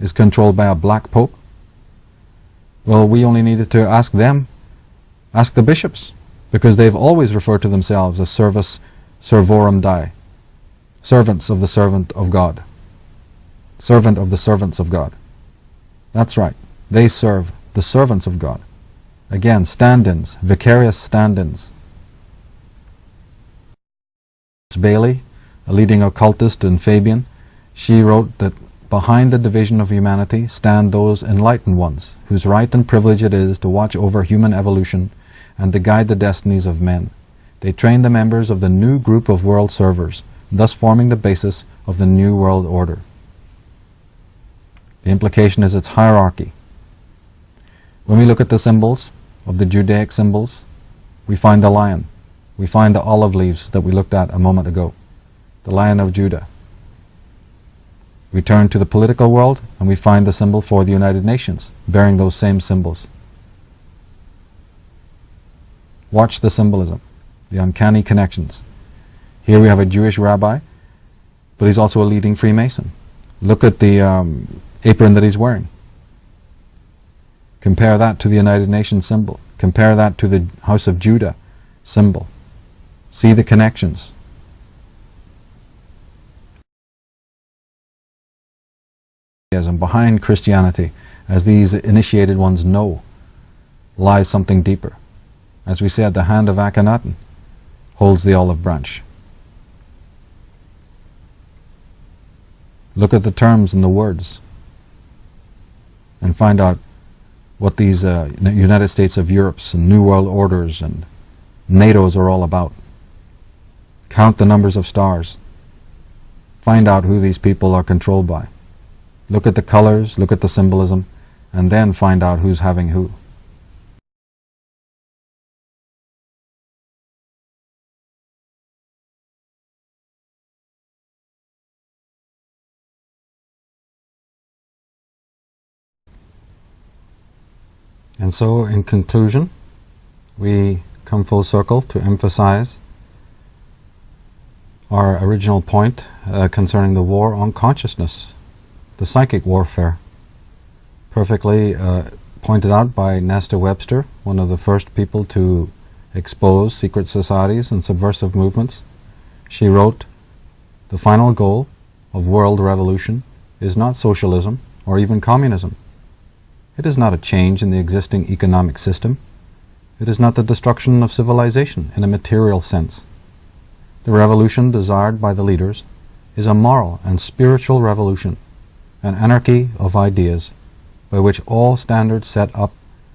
is controlled by a black pope, well, we only needed to ask the bishops, because they've always referred to themselves as servus servorum Dei, servants of the servant of God, servant of the servants of God. That's right, they serve the servants of God. Again, stand-ins, vicarious stand-ins. Bailey, a leading occultist in Fabian, she wrote that behind the division of humanity stand those enlightened ones, whose right and privilege it is to watch over human evolution and to guide the destinies of men. They train the members of the new group of world servers, thus forming the basis of the new world order. The implication is its hierarchy. When we look at the symbols of the Judaic symbols, we find the lion. We find the olive leaves that we looked at a moment ago, the Lion of Judah. We turn to the political world and we find the symbol for the United Nations, bearing those same symbols. Watch the symbolism, the uncanny connections. Here we have a Jewish rabbi, but he's also a leading Freemason. Look at the apron that he's wearing. Compare that to the United Nations symbol. Compare that to the House of Judah symbol. See the connections. And behind Christianity, as these initiated ones know, lies something deeper. As we said, the hand of Akhenaten holds the olive branch. Look at the terms and the words and find out what these United States of Europe's and New World Orders and NATO's are all about. Count the numbers of stars. Find out who these people are controlled by. Look at the colors, look at the symbolism, and then find out who's having who. And so, in conclusion, we come full circle to emphasize our original point concerning the war on consciousness, the psychic warfare, perfectly pointed out by Nesta Webster, one of the first people to expose secret societies and subversive movements. She wrote, "The final goal of world revolution is not socialism or even communism. It is not a change in the existing economic system. It is not the destruction of civilization in a material sense. The revolution desired by the leaders is a moral and spiritual revolution, an anarchy of ideas by which all standards set up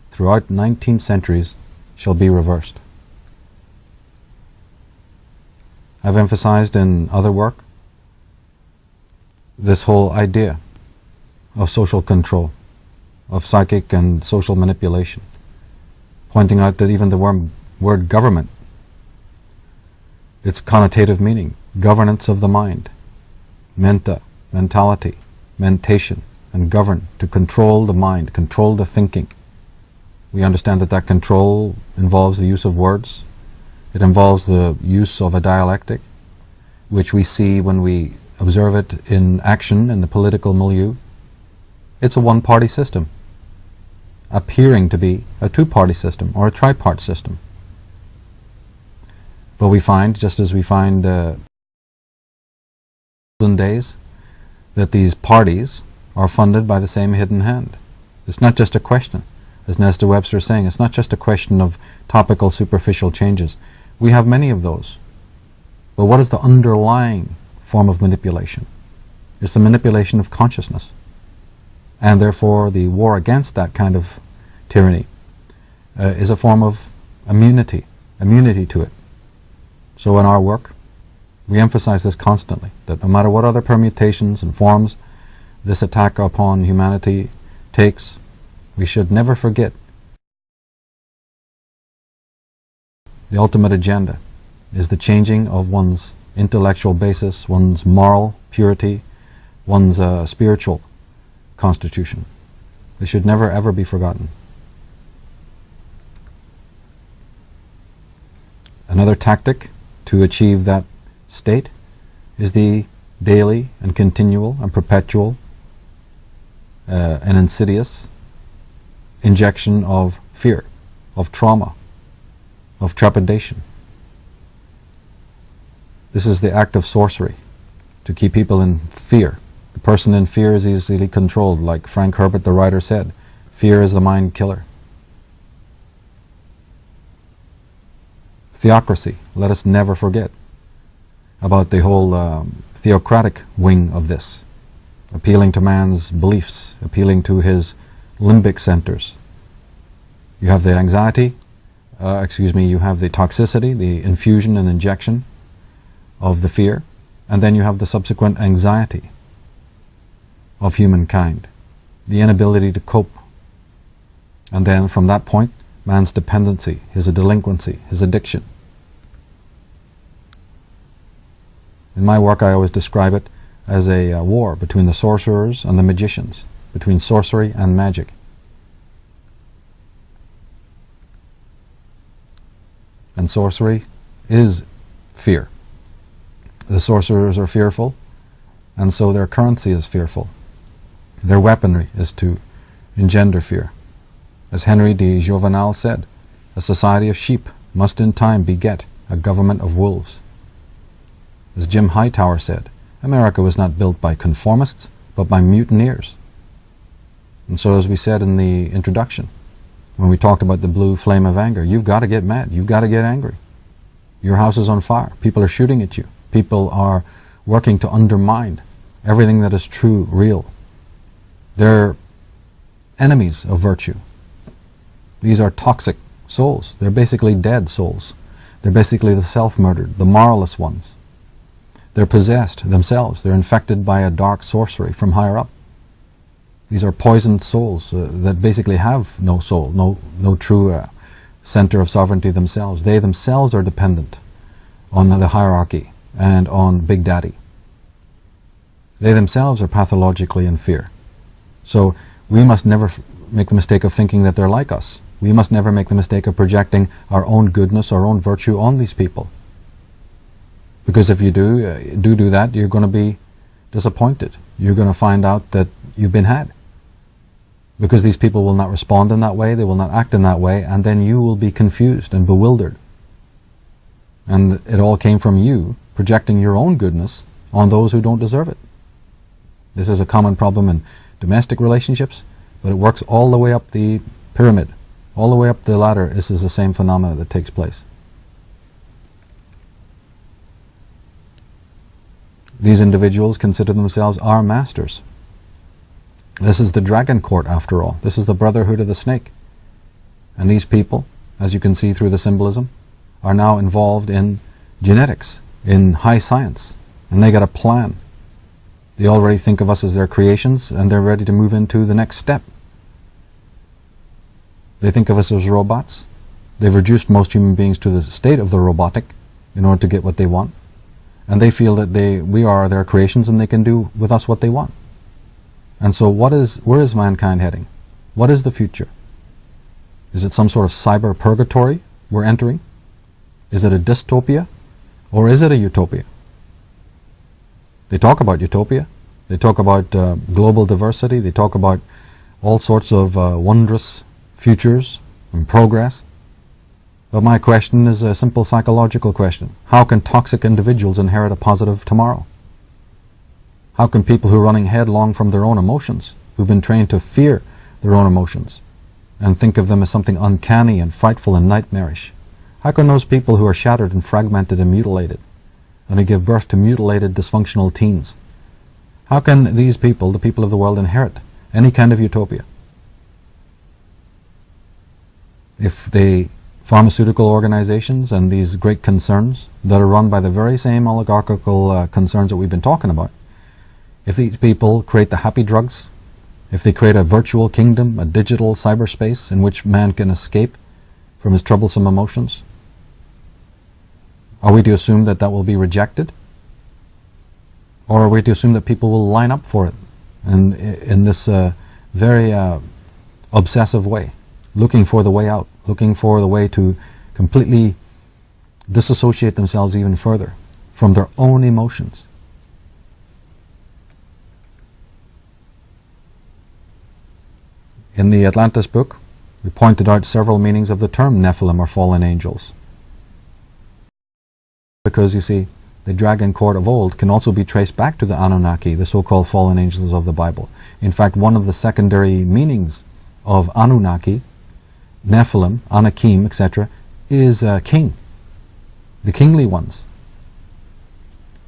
throughout 19 centuries shall be reversed." I've emphasized in other work this whole idea of social control, of psychic and social manipulation, pointing out that even the word government, its connotative meaning, governance of the mind, menta, mentality, mentation, and govern, to control the mind, control the thinking. We understand that that control involves the use of words. It involves the use of a dialectic, which we see when we observe it in action in the political milieu. It's a one-party system, appearing to be a two-party system or a tripart system. But we find, just as we find in days, that these parties are funded by the same hidden hand. It's not just a question, as Nesta Webster is saying, it's not just a question of topical superficial changes. We have many of those. But what is the underlying form of manipulation? It's the manipulation of consciousness. And therefore the war against that kind of tyranny is a form of immunity to it. So in our work, we emphasize this constantly, that no matter what other permutations and forms this attack upon humanity takes, we should never forget the ultimate agenda is the changing of one's intellectual basis, one's moral purity, one's spiritual constitution. They should never ever be forgotten. Another tactic to achieve that state is the daily and continual and perpetual and insidious injection of fear, of trauma, of trepidation. This is the act of sorcery, to keep people in fear. The person in fear is easily controlled, like Frank Herbert, the writer, said. Fear is the mind killer. Theocracy. Let us never forget about the whole theocratic wing of this, appealing to man's beliefs, appealing to his limbic centers. You have the anxiety, you have the toxicity, the infusion and injection of the fear, and then you have the subsequent anxiety of humankind, the inability to cope. And then from that point, man's dependency, his delinquency, his addiction. In my work, I always describe it as a war between the sorcerers and the magicians, between sorcery and magic. And sorcery is fear. The sorcerers are fearful, and so their currency is fearful. Their weaponry is to engender fear. As Henry de Jovenel said, a society of sheep must in time beget a government of wolves. As Jim Hightower said, America was not built by conformists, but by mutineers. And so, as we said in the introduction, when we talked about the blue flame of anger, you've got to get mad, you've got to get angry. Your house is on fire, people are shooting at you, people are working to undermine everything that is true, real. They're enemies of virtue. These are toxic souls. They're basically dead souls. They're basically the self-murdered, the moralless ones. They're possessed themselves. They're infected by a dark sorcery from higher up. These are poisoned souls that basically have no soul, no true center of sovereignty themselves. They themselves are dependent on the hierarchy and on Big Daddy. They themselves are pathologically in fear. So we must never make the mistake of thinking that they're like us. We must never make the mistake of projecting our own goodness, our own virtue on these people. Because if you do that, you're going to be disappointed. You're going to find out that you've been had. Because these people will not respond in that way, they will not act in that way, and then you will be confused and bewildered. And it all came from you projecting your own goodness on those who don't deserve it. This is a common problem in domestic relationships, but it works all the way up the pyramid, all the way up the ladder. This is the same phenomena that takes place. These individuals consider themselves our masters. This is the dragon court, after all. This is the brotherhood of the snake. And these people, as you can see through the symbolism, are now involved in genetics, in high science, and they got a plan. They already think of us as their creations, and they're ready to move into the next step. They think of us as robots. They've reduced most human beings to the state of the robotic in order to get what they want. And they feel that we are their creations and they can do with us what they want. And so where is mankind heading? What is the future? Is it some sort of cyber purgatory we're entering? Is it a dystopia? Or is it a utopia? They talk about utopia. They talk about global diversity. They talk about all sorts of wondrous futures and progress. But my question is a simple psychological question. How can toxic individuals inherit a positive tomorrow? How can people who are running headlong from their own emotions, who've been trained to fear their own emotions and think of them as something uncanny and frightful and nightmarish, how can those people who are shattered and fragmented and mutilated and who give birth to mutilated dysfunctional teens, how can these people, the people of the world, inherit any kind of utopia? If the pharmaceutical organizations and these great concerns that are run by the very same oligarchical concerns that we've been talking about, if these people create the happy drugs, if they create a virtual kingdom, a digital cyberspace in which man can escape from his troublesome emotions, are we to assume that that will be rejected? Or are we to assume that people will line up for it and in this very obsessive way, looking for the way out, looking for the way to completely disassociate themselves even further from their own emotions. In the Atlantis book, we pointed out several meanings of the term Nephilim or fallen angels. Because, you see, the dragon court of old can also be traced back to the Anunnaki, the so-called fallen angels of the Bible. In fact, one of the secondary meanings of Anunnaki, Nephilim, Anakim, etc., is king, the kingly ones.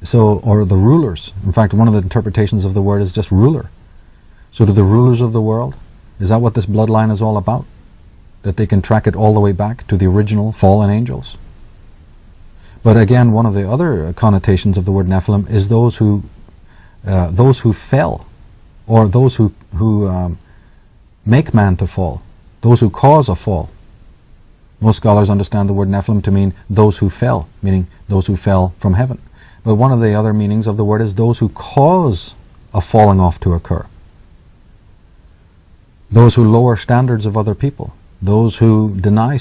So, or the rulers. In fact, one of the interpretations of the word is just ruler. So to the rulers of the world, is that what this bloodline is all about? That they can track it all the way back to the original fallen angels? But again, one of the other connotations of the word Nephilim is those who fell, or those who make man to fall, those who cause a fall. Most scholars understand the word Nephilim to mean those who fell, meaning those who fell from heaven. But one of the other meanings of the word is those who cause a falling off to occur. Those who lower standards of other people. Those who deny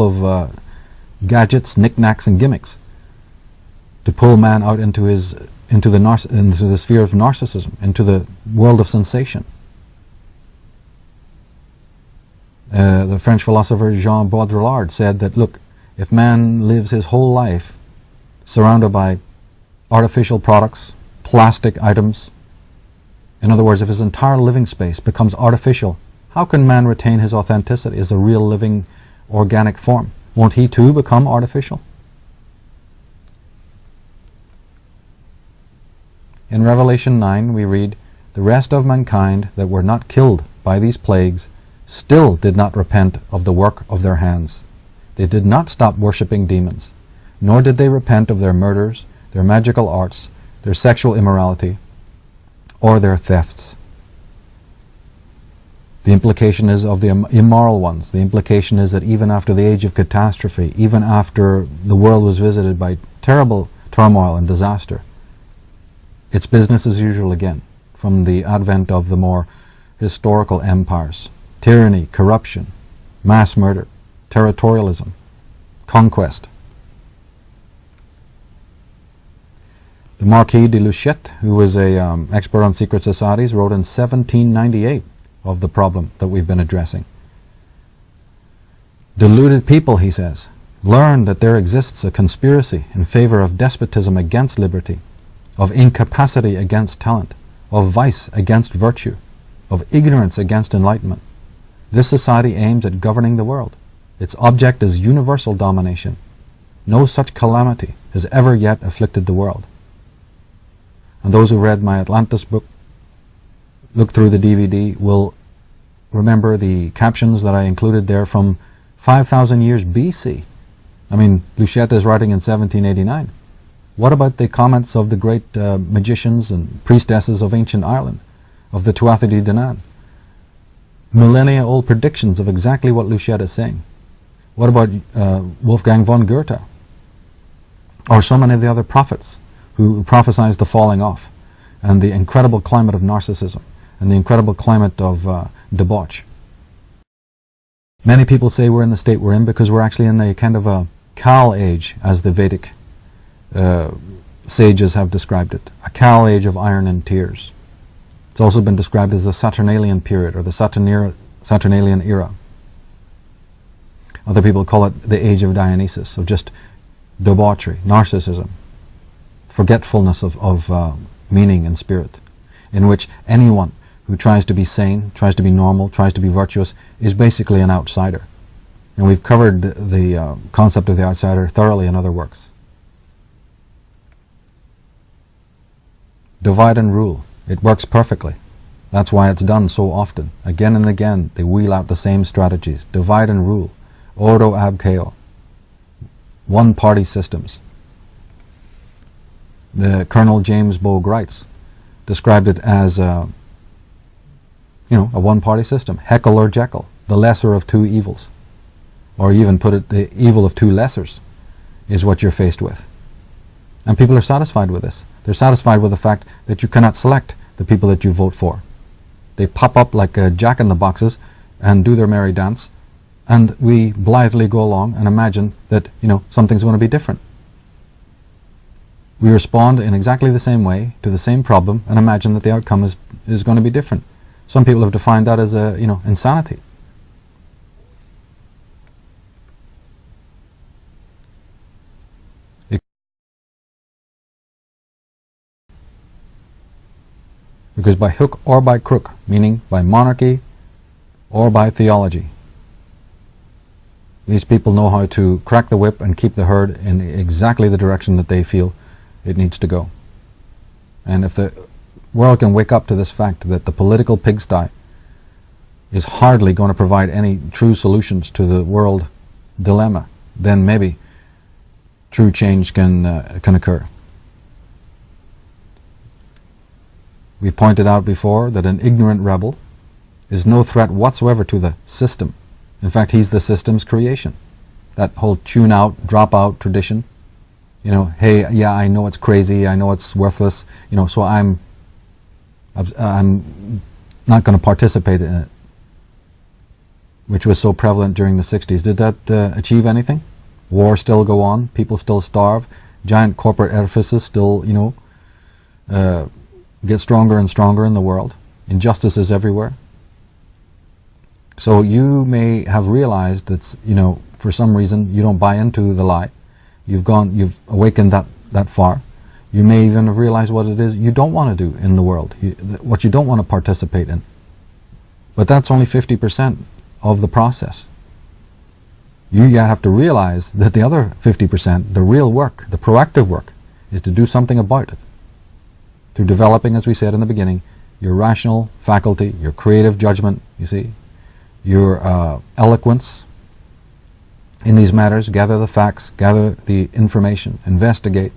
of gadgets, knickknacks and gimmicks to pull man out into the sphere of narcissism, into the world of sensation. The French philosopher Jean Baudrillard said that, look, if man lives his whole life surrounded by artificial products, plastic items, in other words, if his entire living space becomes artificial, how can man retain his authenticity as a real living organic form? Won't he too become artificial? In Revelation 9 we read, "The rest of mankind that were not killed by these plagues still did not repent of the work of their hands. They did not stop worshipping demons, nor did they repent of their murders, their magical arts, their sexual immorality, or their thefts." The implication is of the immoral ones. The implication is that even after the age of catastrophe, even after the world was visited by terrible turmoil and disaster, it's business as usual again, from the advent of the more historical empires. Tyranny, corruption, mass murder, territorialism, conquest. The Marquis de Luchette, who was an expert on secret societies, wrote in 1798 of the problem that we've been addressing. "Deluded people," he says, "learn that there exists a conspiracy in favor of despotism against liberty, of incapacity against talent, of vice against virtue, of ignorance against enlightenment. This society aims at governing the world. Its object is universal domination. No such calamity has ever yet afflicted the world." And those who read my Atlantis book, look through the DVD, will remember the captions that I included there from 5,000 years BC. I mean, Luchette is writing in 1789. What about the comments of the great magicians and priestesses of ancient Ireland, of the Tuatha Dé Danann? Millennia-old predictions of exactly what Luchette is saying. What about Wolfgang von Goethe? Or so many of the other prophets who prophesied the falling off and the incredible climate of narcissism and the incredible climate of debauch. Many people say we're in the state we're in because we're actually in a kind of a Kal age, as the Vedic sages have described it. A Kal age of iron and tears. It's also been described as the Saturnalian period, or the Saturnalian era. Other people call it the age of Dionysus, so just debauchery, narcissism, forgetfulness of meaning and spirit, in which anyone who tries to be sane, tries to be normal, tries to be virtuous, is basically an outsider. And we've covered the concept of the outsider thoroughly in other works. Divide and rule. It works perfectly. That's why it's done so often. Again and again, they wheel out the same strategies. Divide and rule. Ordo ab chaos. One-party systems. The Colonel James Bo Grites described it as a one-party system. Heckle or Jekyll, the lesser of two evils. Or even put it, the evil of two lessers is what you're faced with. And people are satisfied with this. They're satisfied with the fact that you cannot select the people that you vote for. They pop up like jack-in-the-boxes and do their merry dance, and we blithely go along and imagine that, something's going to be different. We respond in exactly the same way to the same problem and imagine that the outcome is going to be different. Some people have defined that as insanity. Because by hook or by crook, meaning by monarchy or by theology, these people know how to crack the whip and keep the herd in exactly the direction that they feel it needs to go. And if the world can wake up to this fact that the political pigsty is hardly going to provide any true solutions to the world dilemma, then maybe true change can occur. We pointed out before that an ignorant rebel is no threat whatsoever to the system. In fact, he's the system's creation. That whole tune out, drop out tradition. Hey, yeah, I know it's crazy, I know it's worthless, so I'm not going to participate in it, which was so prevalent during the 60s. Did that achieve anything? War still go on, people still starve, giant corporate edifices still, get stronger and stronger in the world. Injustices everywhere. So you may have realized that, for some reason you don't buy into the lie. You've awakened that far. You may even have realized what it is you don't want to do in the world, what you don't want to participate in. But that's only 50% of the process. You have to realize that the other 50%, the real work, the proactive work, is to do something about it. Through developing, as we said in the beginning, your rational faculty, your creative judgment, your eloquence in these matters, gather the facts, gather the information, investigate,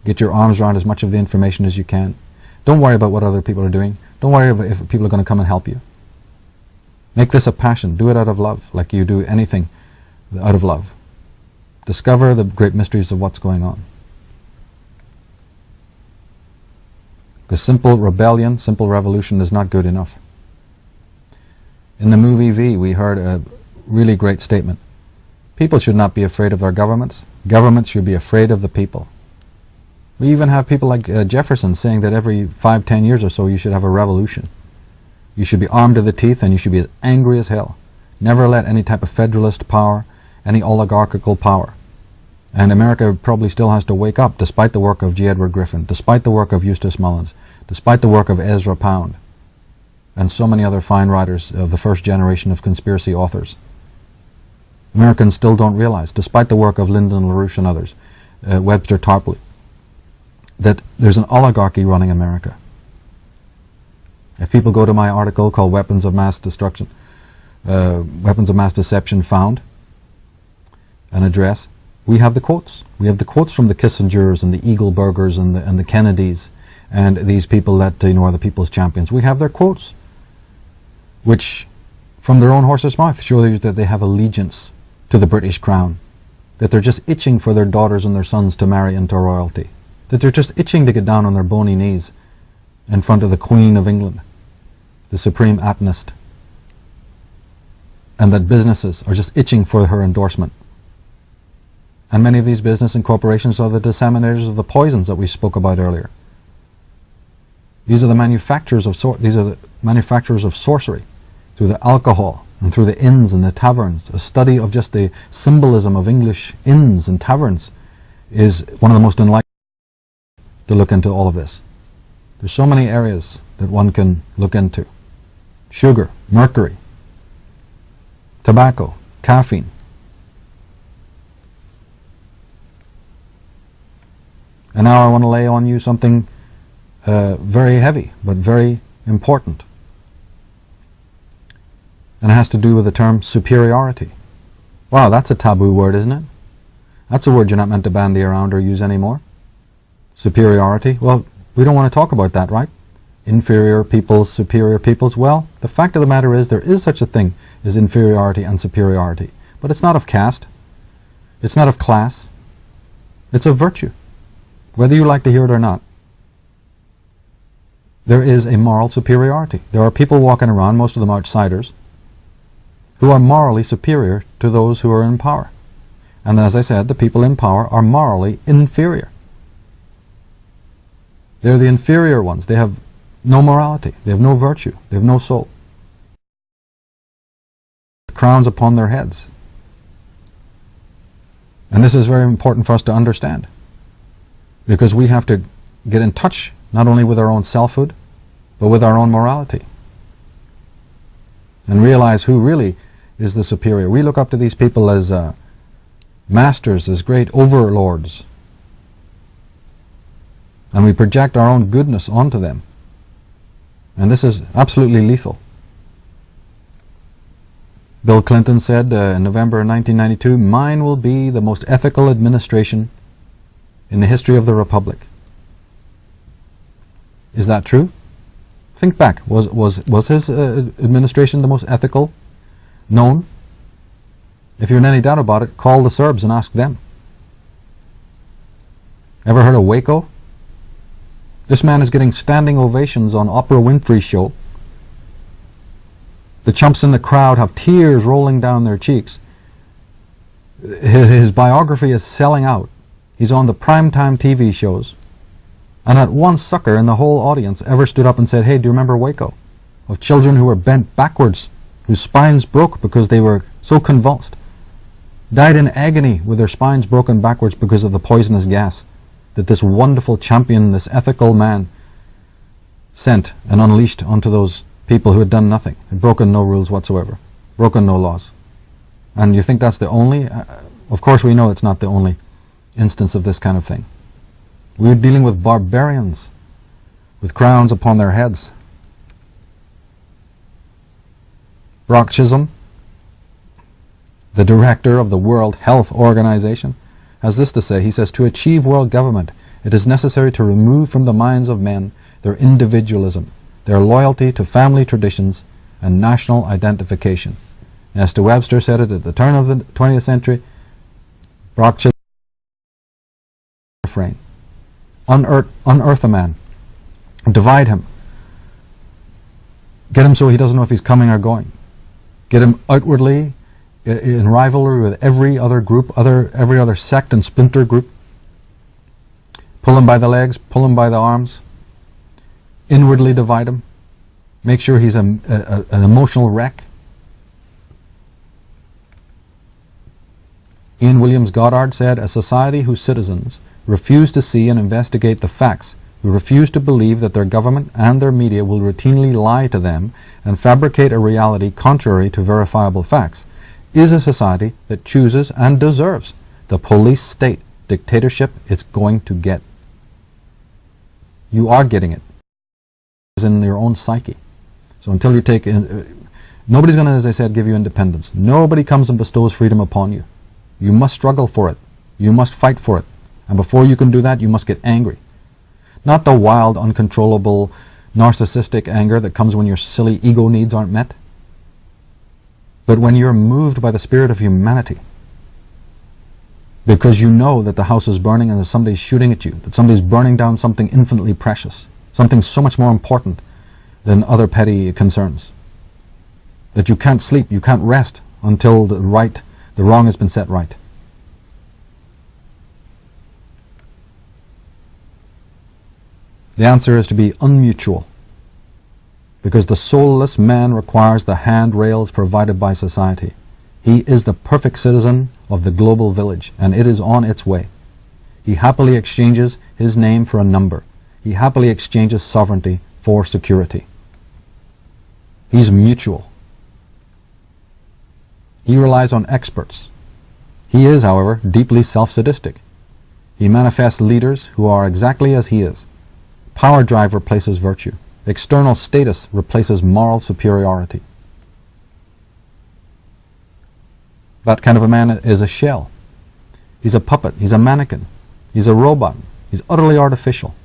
get your arms around as much of the information as you can. Don't worry about what other people are doing. Don't worry about if people are going to come and help you. Make this a passion. Do it out of love, like you do anything out of love. Discover the great mysteries of what's going on. Because simple rebellion, simple revolution is not good enough. In the movie V, we heard a really great statement. People should not be afraid of their governments. Governments should be afraid of the people. We even have people like Jefferson saying that every 5-10 years or so you should have a revolution. You should be armed to the teeth and you should be as angry as hell. Never let any type of federalist power, any oligarchical power. And America probably still has to wake up, despite the work of G. Edward Griffin, despite the work of Eustace Mullins, despite the work of Ezra Pound, and so many other fine writers of the first generation of conspiracy authors. Americans still don't realize, despite the work of Lyndon LaRouche and others, Webster Tarpley, that there's an oligarchy running America. If people go to my article called Weapons of Mass Destruction, Weapons of Mass Deception Found, an address, we have the quotes. We have the quotes from the Kissingers and the Eagleburgers and the Kennedys and these people that are the people's champions. We have their quotes, which from their own horse's mouth show you that they have allegiance to the British crown, that they're just itching for their daughters and their sons to marry into royalty, that they're just itching to get down on their bony knees in front of the Queen of England, the supreme atonist, and that businesses are just itching for her endorsement. And many of these business and corporations are the disseminators of the poisons that we spoke about earlier. These are the manufacturers of sorcery through the alcohol and through the inns and the taverns. A study of just the symbolism of English inns and taverns is one of the most enlightening to look into all of this. There's so many areas that one can look into. Sugar, mercury, tobacco, caffeine. And now I want to lay on you something very heavy, but very important. And it has to do with the term superiority. Wow, that's a taboo word, isn't it? That's a word you're not meant to bandy around or use anymore. Superiority. Well, we don't want to talk about that, right? Inferior peoples, superior peoples. Well, the fact of the matter is there is such a thing as inferiority and superiority. But it's not of caste. It's not of class. It's of virtue. Whether you like to hear it or not, there is a moral superiority. There are people walking around, most of them outsiders, who are morally superior to those who are in power. And as I said, the people in power are morally inferior. They're the inferior ones. They have no morality. They have no virtue. They have no soul. Crowns upon their heads. And this is very important for us to understand, because we have to get in touch not only with our own selfhood, but with our own morality, and realize who really is the superior. We look up to these people as masters, as great overlords, and we project our own goodness onto them, and this is absolutely lethal. Bill Clinton said in November 1992, "Mine will be the most ethical administration in the history of the Republic." Is that true? Think back. Was his administration the most ethical known? If you're in any doubt about it, call the Serbs and ask them. Ever heard of Waco? This man is getting standing ovations on Oprah Winfrey's show. The chumps in the crowd have tears rolling down their cheeks. His biography is selling out. He's on the primetime TV shows. And not one sucker in the whole audience ever stood up and said, "Hey, do you remember Waco?" Of children who were bent backwards, whose spines broke because they were so convulsed, died in agony with their spines broken backwards because of the poisonous gas that this wonderful champion, this ethical man, sent and unleashed onto those people who had done nothing, had broken no rules whatsoever, broken no laws. And you think that's the only? Of course we know it's not the only instance of this kind of thing. We're dealing with barbarians with crowns upon their heads. Brock Chisholm, the director of the World Health Organization, has this to say. He says, "To achieve world government, it is necessary to remove from the minds of men their individualism, their loyalty to family traditions, and national identification." As to Webster said it at the turn of the 20th century, Brock Chisholm refrain. Unearth a man, divide him, get him so he doesn't know if he's coming or going, get him outwardly in rivalry with every other group, every other sect and splinter group, pull him by the legs, pull him by the arms, inwardly divide him, make sure he's an emotional wreck. Ian Williams Goddard said, "A society whose citizens refuse to see and investigate the facts, who refuse to believe that their government and their media will routinely lie to them and fabricate a reality contrary to verifiable facts, is a society that chooses and deserves the police state dictatorship it's going to get." You are getting it. It's in your own psyche. So until you take nobody's going to, as I said, give you independence. Nobody comes and bestows freedom upon you. You must struggle for it. You must fight for it. And before you can do that, you must get angry. Not the wild, uncontrollable, narcissistic anger that comes when your silly ego needs aren't met, but when you're moved by the spirit of humanity, because you know that the house is burning and that somebody's shooting at you, that somebody's burning down something infinitely precious, something so much more important than other petty concerns, that you can't sleep, you can't rest until the wrong has been set right. The answer is to be unmutual, because the soulless man requires the handrails provided by society. He is the perfect citizen of the global village, and it is on its way. He happily exchanges his name for a number. He happily exchanges sovereignty for security. He's mutual. He relies on experts. He is, however, deeply self-sadistic. He manifests leaders who are exactly as he is. Power drive replaces virtue. External status replaces moral superiority. That kind of a man is a shell. He's a puppet. He's a mannequin. He's a robot. He's utterly artificial.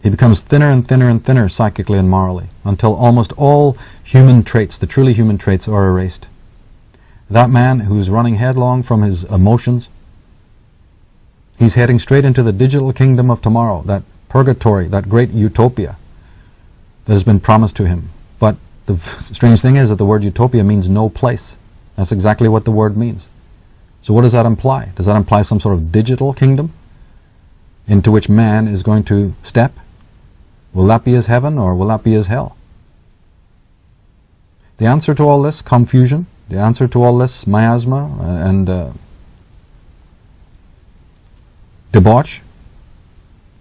He becomes thinner and thinner and thinner psychically and morally, until almost all human traits, the truly human traits, are erased. That man who's running headlong from his emotions, he's heading straight into the digital kingdom of tomorrow, that purgatory, that great utopia that has been promised to him. But The strange thing is that the word utopia means no place. That's exactly what the word means. So what does that imply? Does that imply some sort of digital kingdom into which man is going to step? Will that be his heaven, or will that be his hell? The answer to all this confusion, the answer to all this miasma and debauch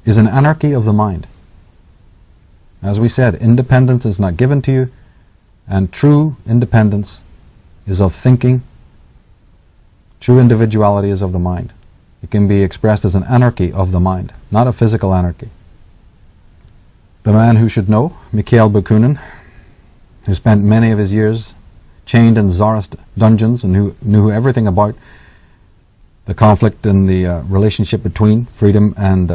is an anarchy of the mind. As we said, independence is not given to you, and true independence is of thinking. True individuality is of the mind. It can be expressed as an anarchy of the mind, not a physical anarchy. The man who should know, Mikhail Bakunin, who spent many of his years chained in Tsarist dungeons and who knew everything about the conflict in the relationship between freedom and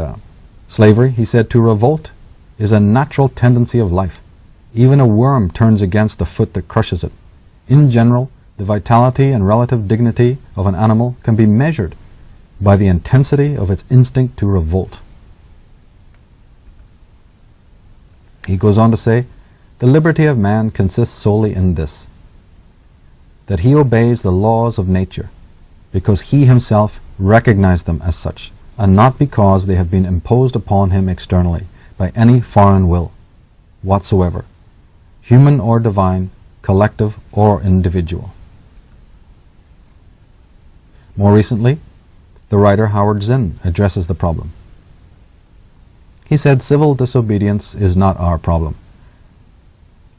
slavery, he said, "To revolt is a natural tendency of life. Even a worm turns against the foot that crushes it. In general, the vitality and relative dignity of an animal can be measured by the intensity of its instinct to revolt." He goes on to say, "The liberty of man consists solely in this, that he obeys the laws of nature because he himself recognized them as such, and not because they have been imposed upon him externally by any foreign will whatsoever, human or divine, collective or individual." More recently, the writer Howard Zinn addresses the problem. He said, "Civil disobedience is not our problem.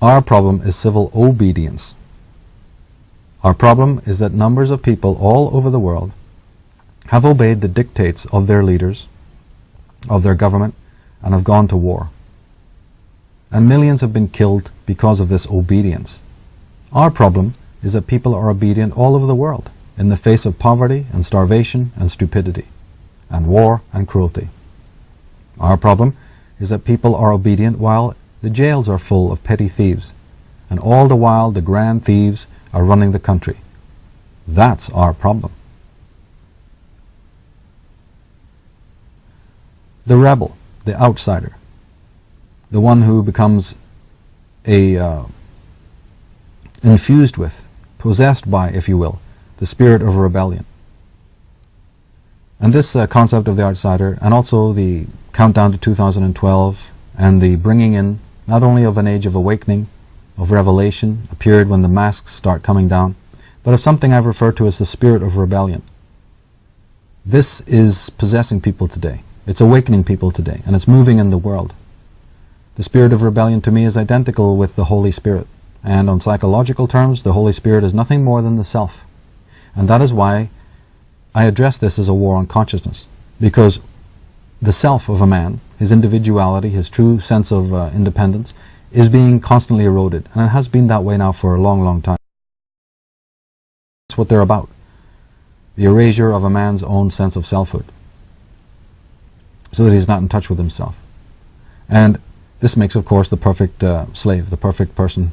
Our problem is civil obedience. Our problem is that numbers of people all over the world have obeyed the dictates of their leaders, of their government, and have gone to war. And millions have been killed because of this obedience. Our problem is that people are obedient all over the world in the face of poverty and starvation and stupidity, and war and cruelty. Our problem is that people are obedient while the jails are full of petty thieves, and all the while the grand thieves are running the country. That's our problem." The rebel, the outsider, the one who becomes infused with, possessed by, if you will, the spirit of rebellion. And this concept of the outsider, and also the countdown to 2012, and the bringing in not only of an age of awakening, of revelation, a period when the masks start coming down, but of something I've referred to as the spirit of rebellion. This is possessing people today. It's awakening people today, and it's moving in the world. The spirit of rebellion to me is identical with the Holy Spirit, and on psychological terms, the Holy Spirit is nothing more than the self. And that is why I address this as a war on consciousness, because the self of a man, his individuality, his true sense of independence, is being constantly eroded, and it has been that way now for a long, long time. That's what they're about, the erasure of a man's own sense of selfhood, so that he's not in touch with himself. And this makes, of course, the perfect slave, the perfect person,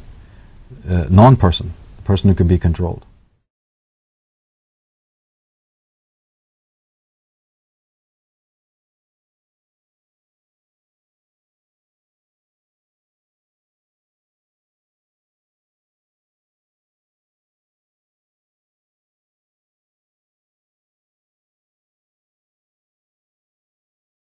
non-person, the person who can be controlled.